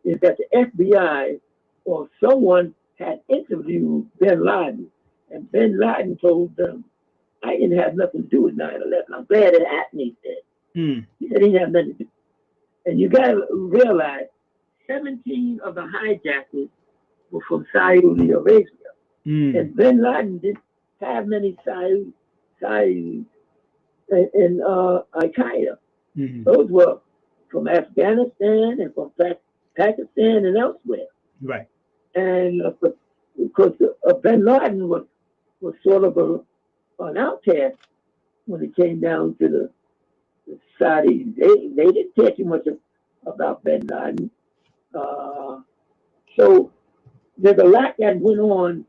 is that the FBI or someone had interviewed bin Laden, and bin Laden told them, I didn't have nothing to do with 9/11. I'm glad it happened, he said. He said he didn't have nothing to do. And you got to realize 17 of the hijackers were from Saudi Arabia. And bin Laden didn't have many Saudis in Al-Qaeda. Those were from Afghanistan and from Pakistan and elsewhere. Right. And because bin Laden was sort of an outcast when it came down to the Saudis. They didn't care too much about bin Laden. So there's a lot that went on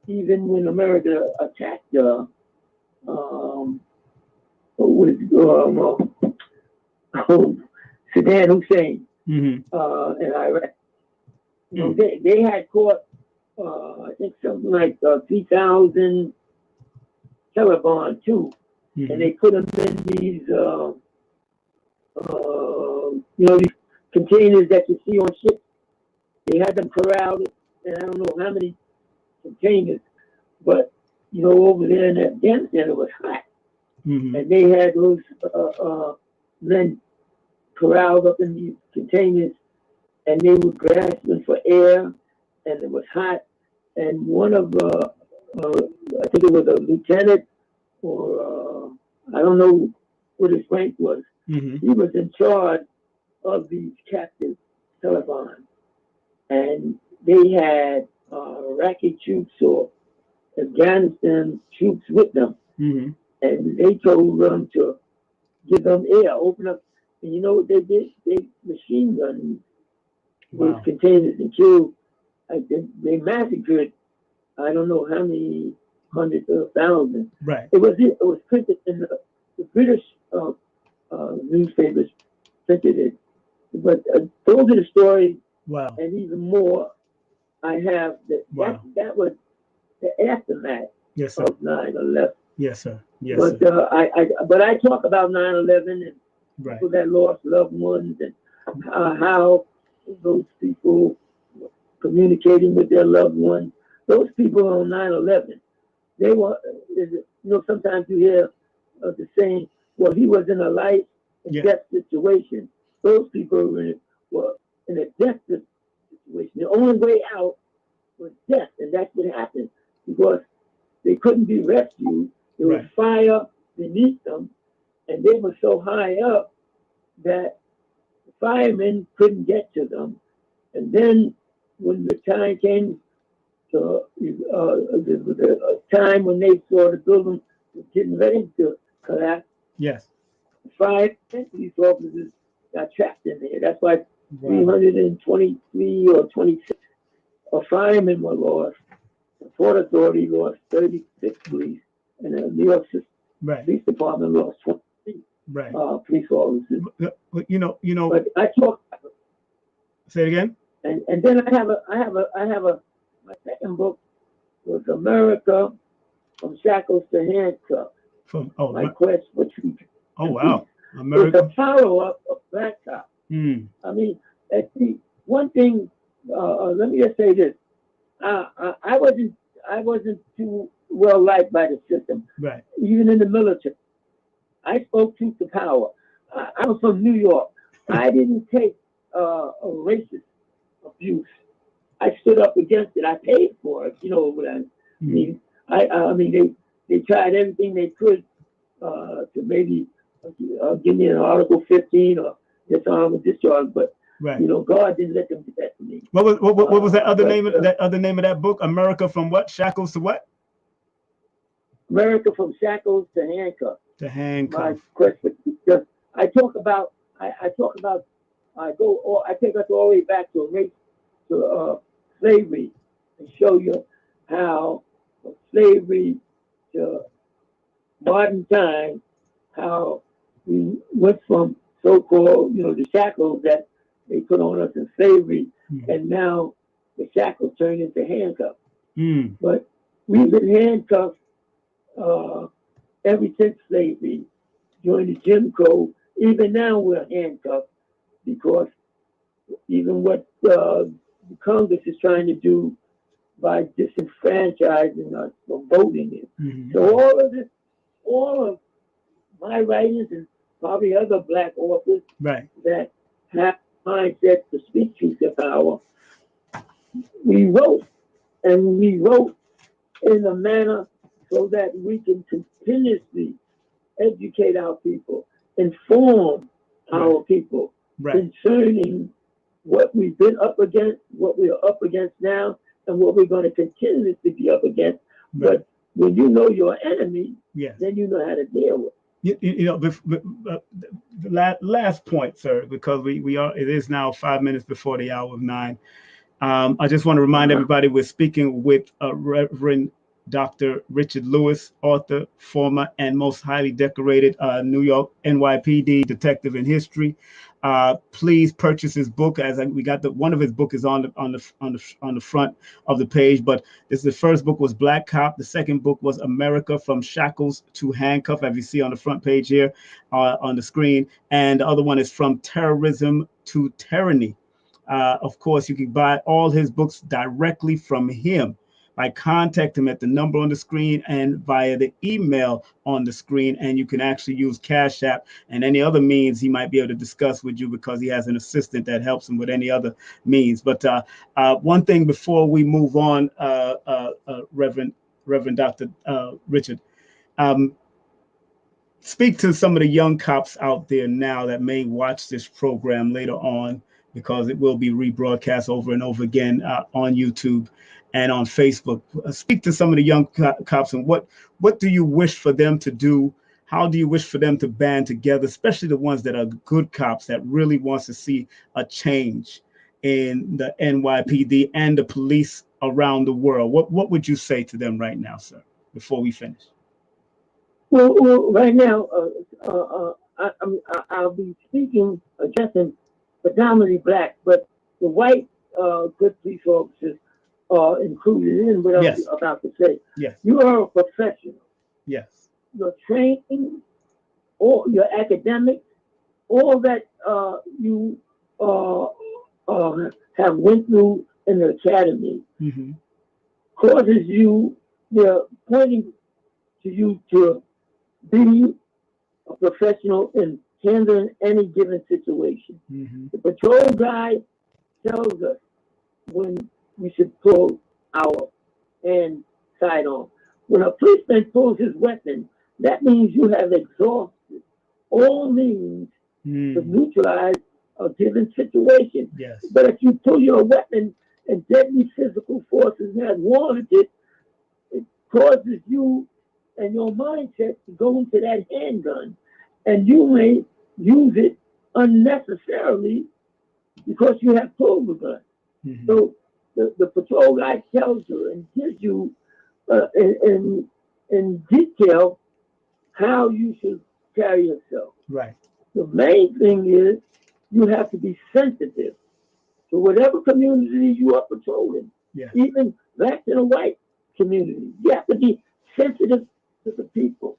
even when America attacked Saddam Hussein in Iraq. They had caught I think something like 3,000 Taliban too, and they put them in these, these containers that you see on ships. They had them corralled, and I don't know how many containers, but over there in Afghanistan it was hot, and they had those men corralled up in these containers, and they were grasping for air, and it was hot, and one of I think it was a lieutenant, or I don't know what his rank was. He was in charge of these captive Taliban, and they had Iraqi troops or Afghanistan troops with them, and they told them to give them air, open up, and you know what they did? They machine gunned those containers and killed. They massacred. I don't know how many hundreds of thousands. Right. It was printed in the British newspapers printed it. But those are the stories. Wow. And even more, I have that. Wow. That was the aftermath of 9/11. Yes, sir. Yes, but sir. I talk about 9/11 and people that lost loved ones and how those people communicating with their loved ones. Those people on 9/11, they were, sometimes you hear the saying, well, he was in a life and death situation. Those people were in a death situation. The only way out was death, and that's what happened because they couldn't be rescued. There was fire beneath them, and they were so high up that the firemen couldn't get to them. And then when the time came to the time when they saw the building was getting ready to collapse, yes, 5 police officers got trapped in there. That's why 323 or 26 firemen were lost. The Port Authority lost 36 police, and the New York Police Department lost 23 police officers. But I talk. Say it again. And then I have a my second book was America from Shackles to Handcuffs. My quest for truth. Oh wow, America. It's a follow-up of Black Cop. I mean, one thing. Let me just say this: I wasn't too well liked by the system. Right. Even in the military, I spoke truth to power. I was from New York. I didn't take a racist abuse. I stood up against it. I paid for it. You know what I mean? I mean, they tried everything they could to maybe give me an Article 15 or disarm or discharge, but God didn't let them do that to me. What was that other name of that book? America from what? Shackles to what? America from Shackles to Handcuffs. To handcuffs. My quest for truth. I take us all the way back to slavery and show you how slavery to modern times, how we went from so-called, the shackles that they put on us in slavery, and now the shackles turned into handcuffs. But we've been handcuffed ever since slavery, during the Jim Crow. Even now we're handcuffed because even what the Congress is trying to do by disenfranchising us from voting. So all of my writings and probably other Black authors that have mindset to speak truth to power, we wrote in a manner so that we can continuously educate our people, inform our people concerning what we've been up against, what we are up against now, and what we're going to continuously be up against. But when you know your enemy, then you know how to deal with it. The last point, sir, because it is now 5 minutes before the hour of 9. I just want to remind everybody we're speaking with Reverend Dr. Richard Lewis, author, former, and most highly decorated New York NYPD detective in history. Please purchase his book. We got one of his book is on the front of the page. But the first book was Black Cop. The second book was America from Shackles to Handcuff, as you see on the front page here on the screen. And the other one is From Terrorism to Tyranny. Of course, you can buy all his books directly from him by contact him at the number on the screen and via the email on the screen. And you can actually use Cashapp and any other means he might be able to discuss with you, because he has an assistant that helps him with any other means. But one thing before we move on, Reverend Dr. Richard, speak to some of the young cops out there now that may watch this program later on, because it will be rebroadcast over and over again on YouTube and on Facebook. Speak to some of the young cops, and what do you wish for them to do? How do you wish for them to band together, especially the ones that are good cops that really wants to see a change in the NYPD and the police around the world? What would you say to them right now, sir, before we finish? Well, right now, I'll be speaking, addressing predominantly black, but the white good police officers are included in what I was about to say. Yes. You are a professional. Yes. Your training, all your academics, all that you have went through in the academy causes you, they're pointing to you to be a professional in handling any given situation. The patrol guy tells us when we should pull our hand sidearm. When a policeman pulls his weapon, that means you have exhausted all means to neutralize a given situation. Yes. But if you pull your weapon and deadly physical forces have warranted, it causes you and your mindset to go into that handgun, and you may use it unnecessarily because you have pulled the gun. So the patrol guy tells you and gives you in detail how you should carry yourself. Right. The main thing is you have to be sensitive to whatever community you are patrolling, even black and a white community. You have to be sensitive to the people.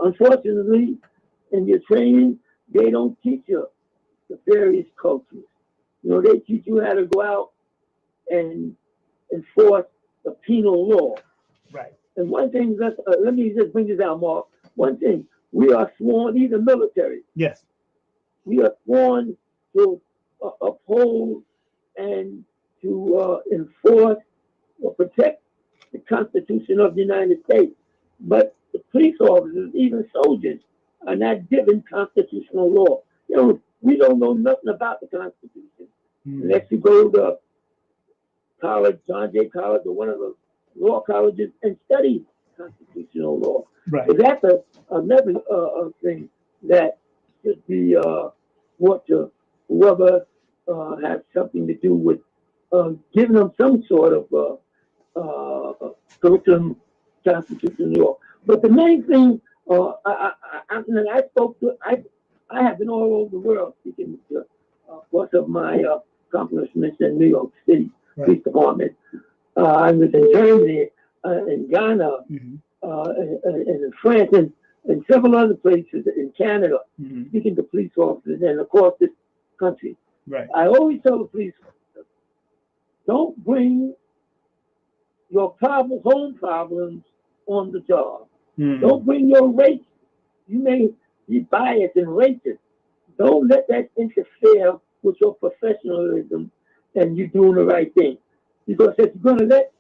Unfortunately, in your training, they don't teach you the various cultures. You know, they teach you how to go out and enforce the penal law. Right. And one thing, let me just bring this out, Mark. One thing, we are sworn, even military. Yes. We are sworn to uphold and to enforce or protect the Constitution of the United States. But the police officers, even soldiers, are not given constitutional law. You know, we don't know nothing about the Constitution unless you go to college, John Jay College, or one of the law colleges and study constitutional law. Right. So that's another thing that should be brought to whoever has something to do with giving them some sort of curriculum, constitutional law. But the main thing, I have been all over the world speaking to most of my accomplishments in New York City Police Department. I was in Germany, in Ghana, and in France, and several other places in Canada, speaking to police officers and across this country. Right. I always tell the police officers, don't bring your home problems on the job. Don't bring your race. You may be biased and racist. Don't let that interfere with your professionalism and you doing the right thing. Because if you're going to let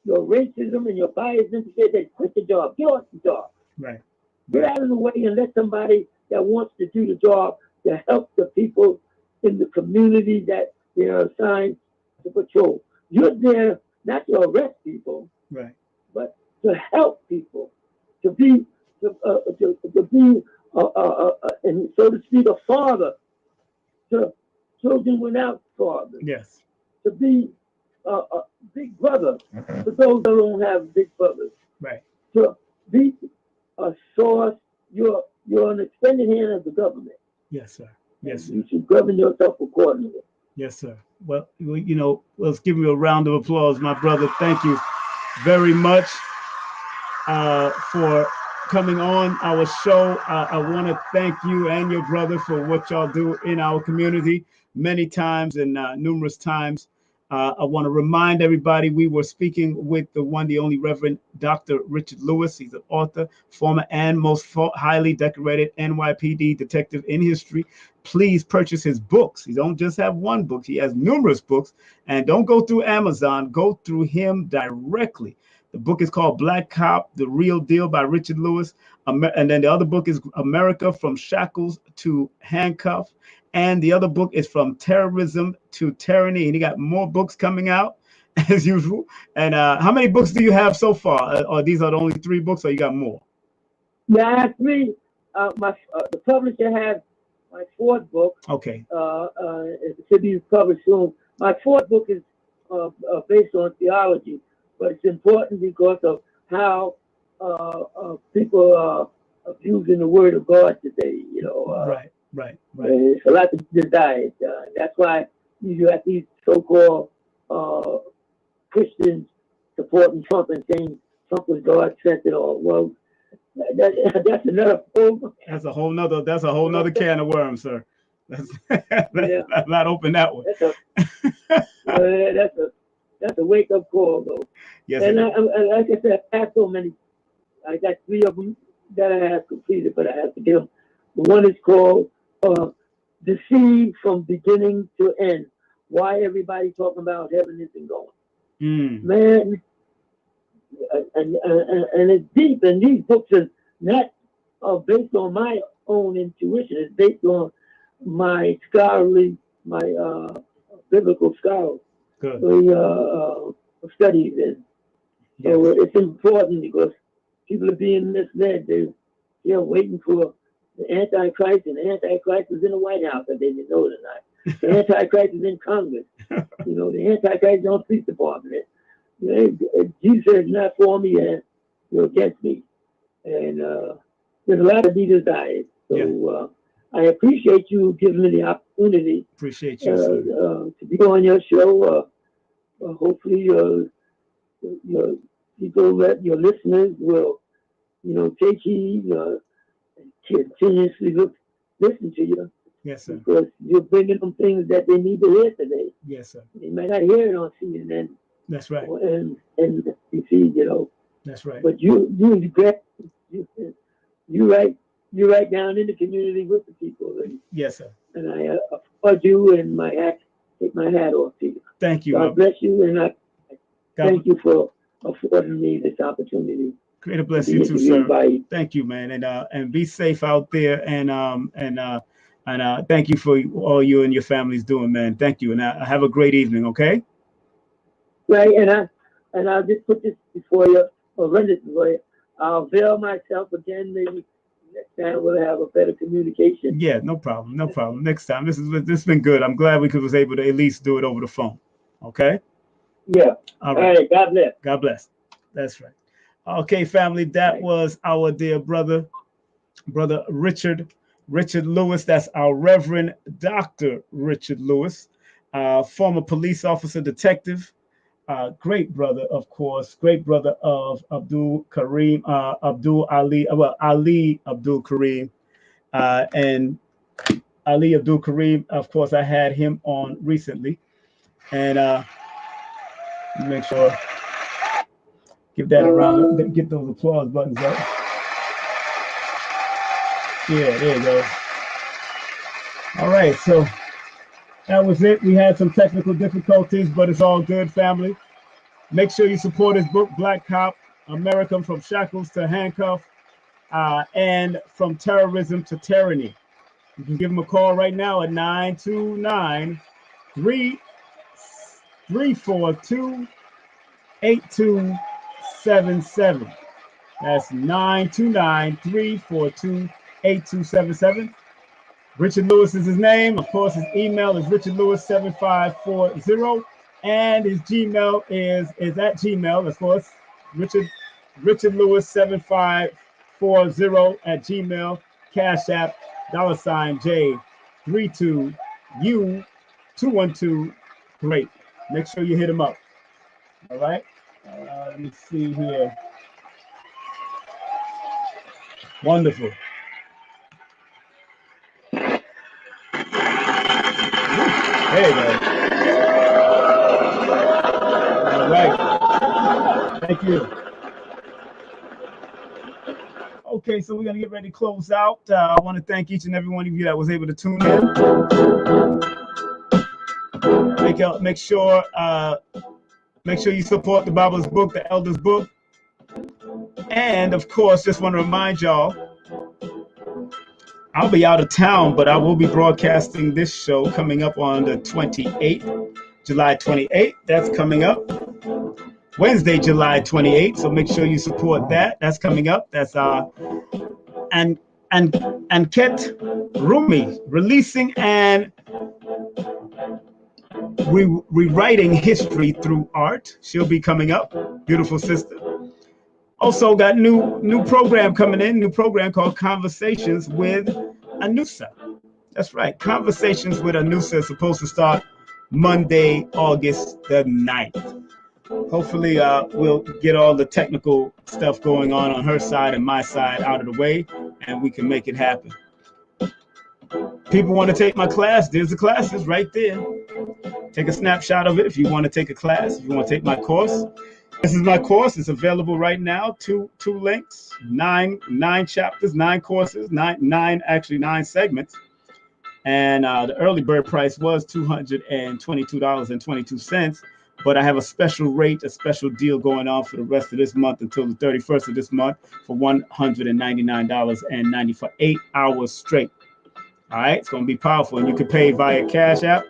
your racism and your bias interfere, then quit the job. Get off the job. Right. Get out of the way and let somebody that wants to do the job to help the people in the community that they are assigned to patrol. You're there not to arrest people, right, but to help people, to be and so to speak, a father to children without fathers. Yes. To be big brother for those that don't have big brothers. Right. So be a source. You're an extended hand of the government. Yes, sir. Yes, sir. You should govern yourself accordingly. Yes, sir. Well, you know, let's give you a round of applause, my brother. Thank you very much for coming on our show. I want to thank you and your brother for what y'all do in our community many times and numerous times. I want to remind everybody we were speaking with the one, the only Reverend Dr. Richard Lewis. He's an author, former and most highly decorated NYPD detective in history. Please purchase his books. He don't just have one book. He has numerous books. And don't go through Amazon. Go through him directly. The book is called Black Cop, The Real Deal by Richard Lewis. And then the other book is America from Shackles to Handcuff. And the other book is From Terrorism to Tyranny. And he got more books coming out as usual. And how many books do you have so far? Or these are the only 3 books, or you got more? Yeah, ask me. The publisher has my 4th book. Okay. It should be published soon. My 4th book is based on theology, but it's important because of how people are abusing the word of God today. You know. Right. It's a lot to decide. That's why you have these so-called Christians supporting Trump and saying Trump was God sent it all. Well, that's another program. That's a whole nother can of worms, sir. Let's not open that one. That's a wake-up call, though. Yes. And like I said, I have so many. I got 3 of them that I have completed, but I have to get them. The one is called Deceived from Beginning to End. Why everybody talking about heaven isn't going. Man, and it's deep, and these books are not based on my own intuition. It's based on my scholarly, my biblical scholarly studies. And so it's important because people are being misled. They're waiting for the Antichrist, and the Antichrist is in the White House, if they didn't know it or not. The Antichrist is in Congress. You know, the Antichrist is on the police department. Jesus is not for me and you're against me. And there's a lot to be desired. So I appreciate you giving me the opportunity. Appreciate you, sir. To be on your show. Hopefully your people, your listeners will, take heed, continuously listen to you. Yes, sir. Because you're bringing them things that they need to hear today. Yes, sir. They might not hear it on CNN. That's right. And you see, That's right. But you right down in the community with the people. And, yes, sir. And I applaud you and take my hat off to you. Thank you. God bless you, and I thank you for affording me this opportunity. Greater bless you too, sir. Thank you, man, and be safe out there, and thank you for all you and your family's doing, man. Thank you, and have a great evening. Okay. Right, and I'll just put this before you, or run this before you. I'll veil myself again. Maybe next time we'll have a better communication. Yeah, no problem, no problem. Next time. This has been good. I'm glad we was able to at least do it over the phone. Okay. Yeah. All right. God bless. God bless. That's right. Okay, family. That was our dear brother Richard Lewis. That's our Reverend Dr. Richard Lewis, former police officer, detective. Great brother, of course, great brother of Ali Abdul Karim, and Ali Abdul Karim. Of course, I had him on recently, and make sure give that a round. Get those applause buttons up. Yeah, there you go. All right, so that was it. We had some technical difficulties, but it's all good, family. Make sure you support his book, Black Cop, America from Shackles to Handcuff, and From Terrorism to Tyranny. You can give him a call right now at 929-342-8277. That's 929-342-8277. Richard Lewis is his name. Of course, his email is richardlewis7540 And his Gmail is at Gmail, of course, Richard Lewis 7540 at Gmail. Cashapp $J32U212. Great. Make sure you hit him up. All right. Let me see here. Wonderful. There you go. All right. Thank you. Okay, so we're going to get ready to close out. I want to thank each and every one of you that was able to tune in. Make sure you support the Bible's book, the Elder's book. And, of course, just want to remind y'all, I'll be out of town, but I will be broadcasting this show coming up on the 28th, July 28th. That's coming up. Wednesday, July 28th. So make sure you support that. That's coming up. That's and Ket Rumi, releasing and rewriting history through art. She'll be coming up. Beautiful sister. Also got new program coming in. New program called Conversations with Anusa. That's right. Conversations with Anusa is supposed to start Monday, August the 9th. Hopefully, we'll get all the technical stuff going on her side and my side out of the way, and we can make it happen. People want to take my class. There's the classes right there. Take a snapshot of it if you want to take a class, if you want to take my course. This is my course. It's available right now. Two links, nine chapters, 9 courses, nine segments. And the early bird price was $222.22. But I have a special rate, a special deal going on for the rest of this month until the 31st of this month for $199.90 for 8 hours straight. All right, it's going to be powerful. And you can pay via Cash App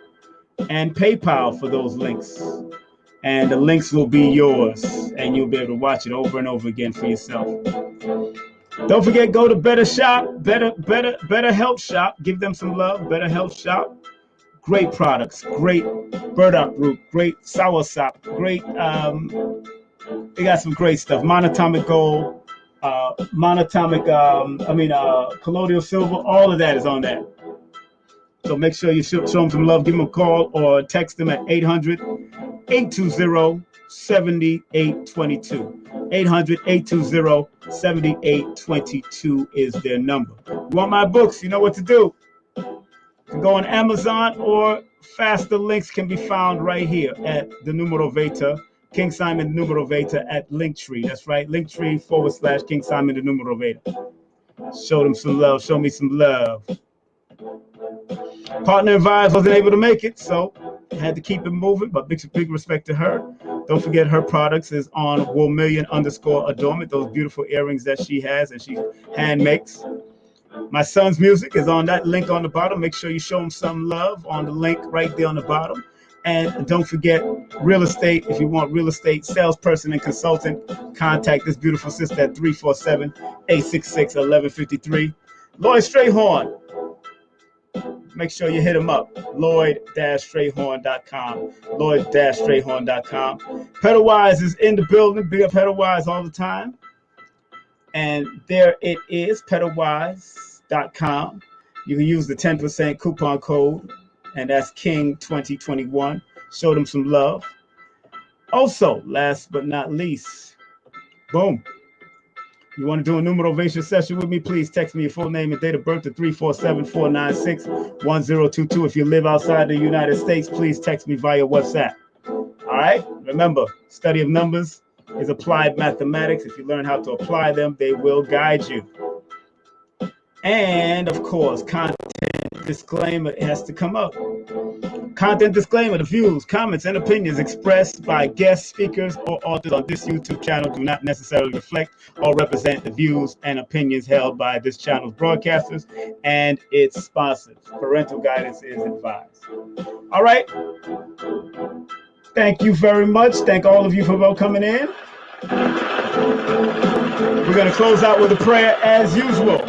and PayPal for those links. And the links will be yours. And you'll be able to watch it over and over again for yourself. Don't forget, go to Better Shop, Better Health Shop. Give them some love, Better Health Shop. Great products, great burdock root, great soursop, great, they got some great stuff. Monatomic gold, colloidal silver, all of that is on that. So make sure you show them some love, give them a call or text them at 800-820-7822. 800-820-7822 is their number. You want my books, you know what to do. You can go on Amazon, or faster links can be found right here at the Numerovator, King Simon Numerovator at Linktree. That's right, Linktree/ King Simon the Numerovator. Show them some love. Show me some love. Partner Vibes wasn't able to make it, so had to keep it moving, but big respect to her. Don't forget her products is on Woolmillion_adornment, those beautiful earrings that she has and she hand makes. My son's music is on that link on the bottom. Make sure you show him some love on the link right there on the bottom. And don't forget real estate. If you want real estate salesperson and consultant, contact this beautiful sister at 347-866-1153. Lloyd Strayhorn. Make sure you hit him up. Lloyd-Strayhorn.com. Lloyd-Strayhorn.com. Pedalwise is in the building. Big up Pedalwise all the time. And there it is, pedalwise.com. You can use the 10% coupon code, and that's King2021. Show them some love. Also, last but not least, boom. You want to do a Numerovation session with me? Please text me your full name and date of birth to 347-496-1022. If you live outside the United States, please text me via WhatsApp. All right? Remember, study of numbers is applied mathematics. If you learn how to apply them, they will guide you. And of course, content disclaimer has to come up. Content disclaimer: the views, comments, and opinions expressed by guest speakers or authors on this YouTube channel do not necessarily reflect or represent the views and opinions held by this channel's broadcasters and its sponsors. Parental guidance is advised. All right. Thank you very much. Thank all of you for coming in. We're going to close out with a prayer as usual.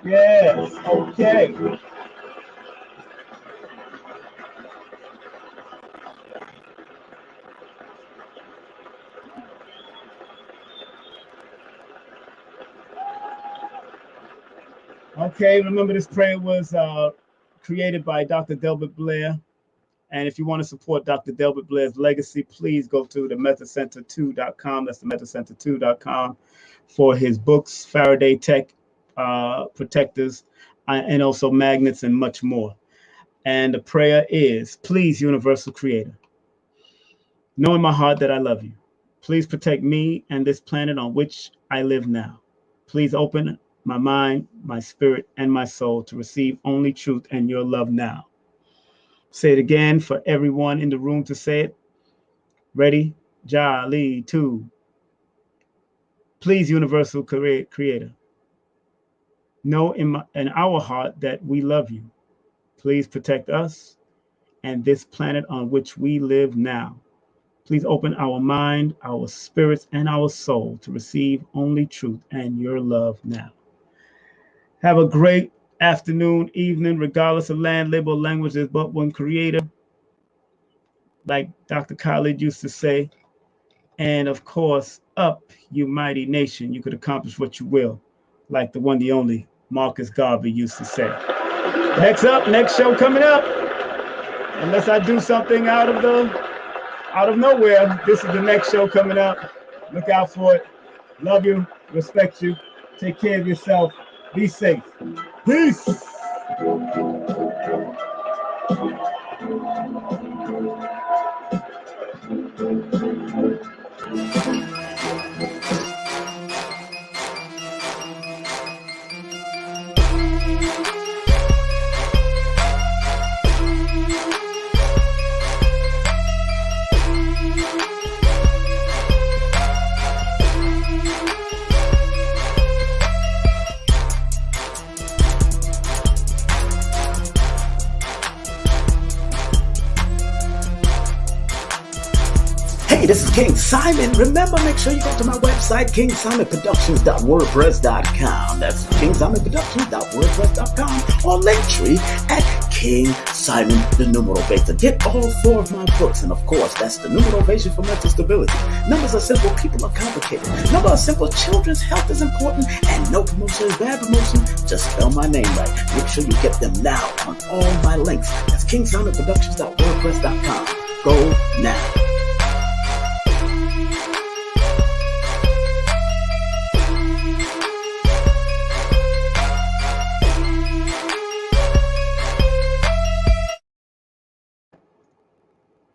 Yes, okay. Okay, remember this prayer was created by Dr. Delbert Blair. And if you want to support Dr. Delbert Blair's legacy, please go to the metacenter2.com. That's the metacenter2.com for his books, Faraday Tech protectors, and also magnets and much more. And the prayer is, please, Universal Creator, know in my heart that I love you. Please protect me and this planet on which I live now. Please open my mind, my spirit, and my soul to receive only truth and your love now. Say it again for everyone in the room to say it. Ready? Jolly 2. Please, Universal Creator, know in our heart that we love you. Please protect us and this planet on which we live now. Please open our mind, our spirits, and our soul to receive only truth and your love now. Have a great afternoon, evening, regardless of land, label, language. There's but one creator, like Dr. Khalid used to say. And of course, up, you mighty nation. You could accomplish what you will, like the one, the only Marcus Garvey used to say. Next show coming up. Unless I do something out of nowhere, this is the next show coming up. Look out for it. Love you, respect you, take care of yourself, be safe. Peace. Hey, this is King Simon. Remember, make sure you go to my website, kingsimonproductions.wordpress.com. That's kingsimonproductions.wordpress.com, or Linktree at King Simon the Numerovation. Get all 4 of my books, and of course, that's the Numerovation for mental stability. Numbers are simple, people are complicated. Number are simple, children's health is important, and no promotion is bad promotion. Just spell my name right. Make sure you get them now on all my links. That's kingsimonproductions.wordpress.com. Go now.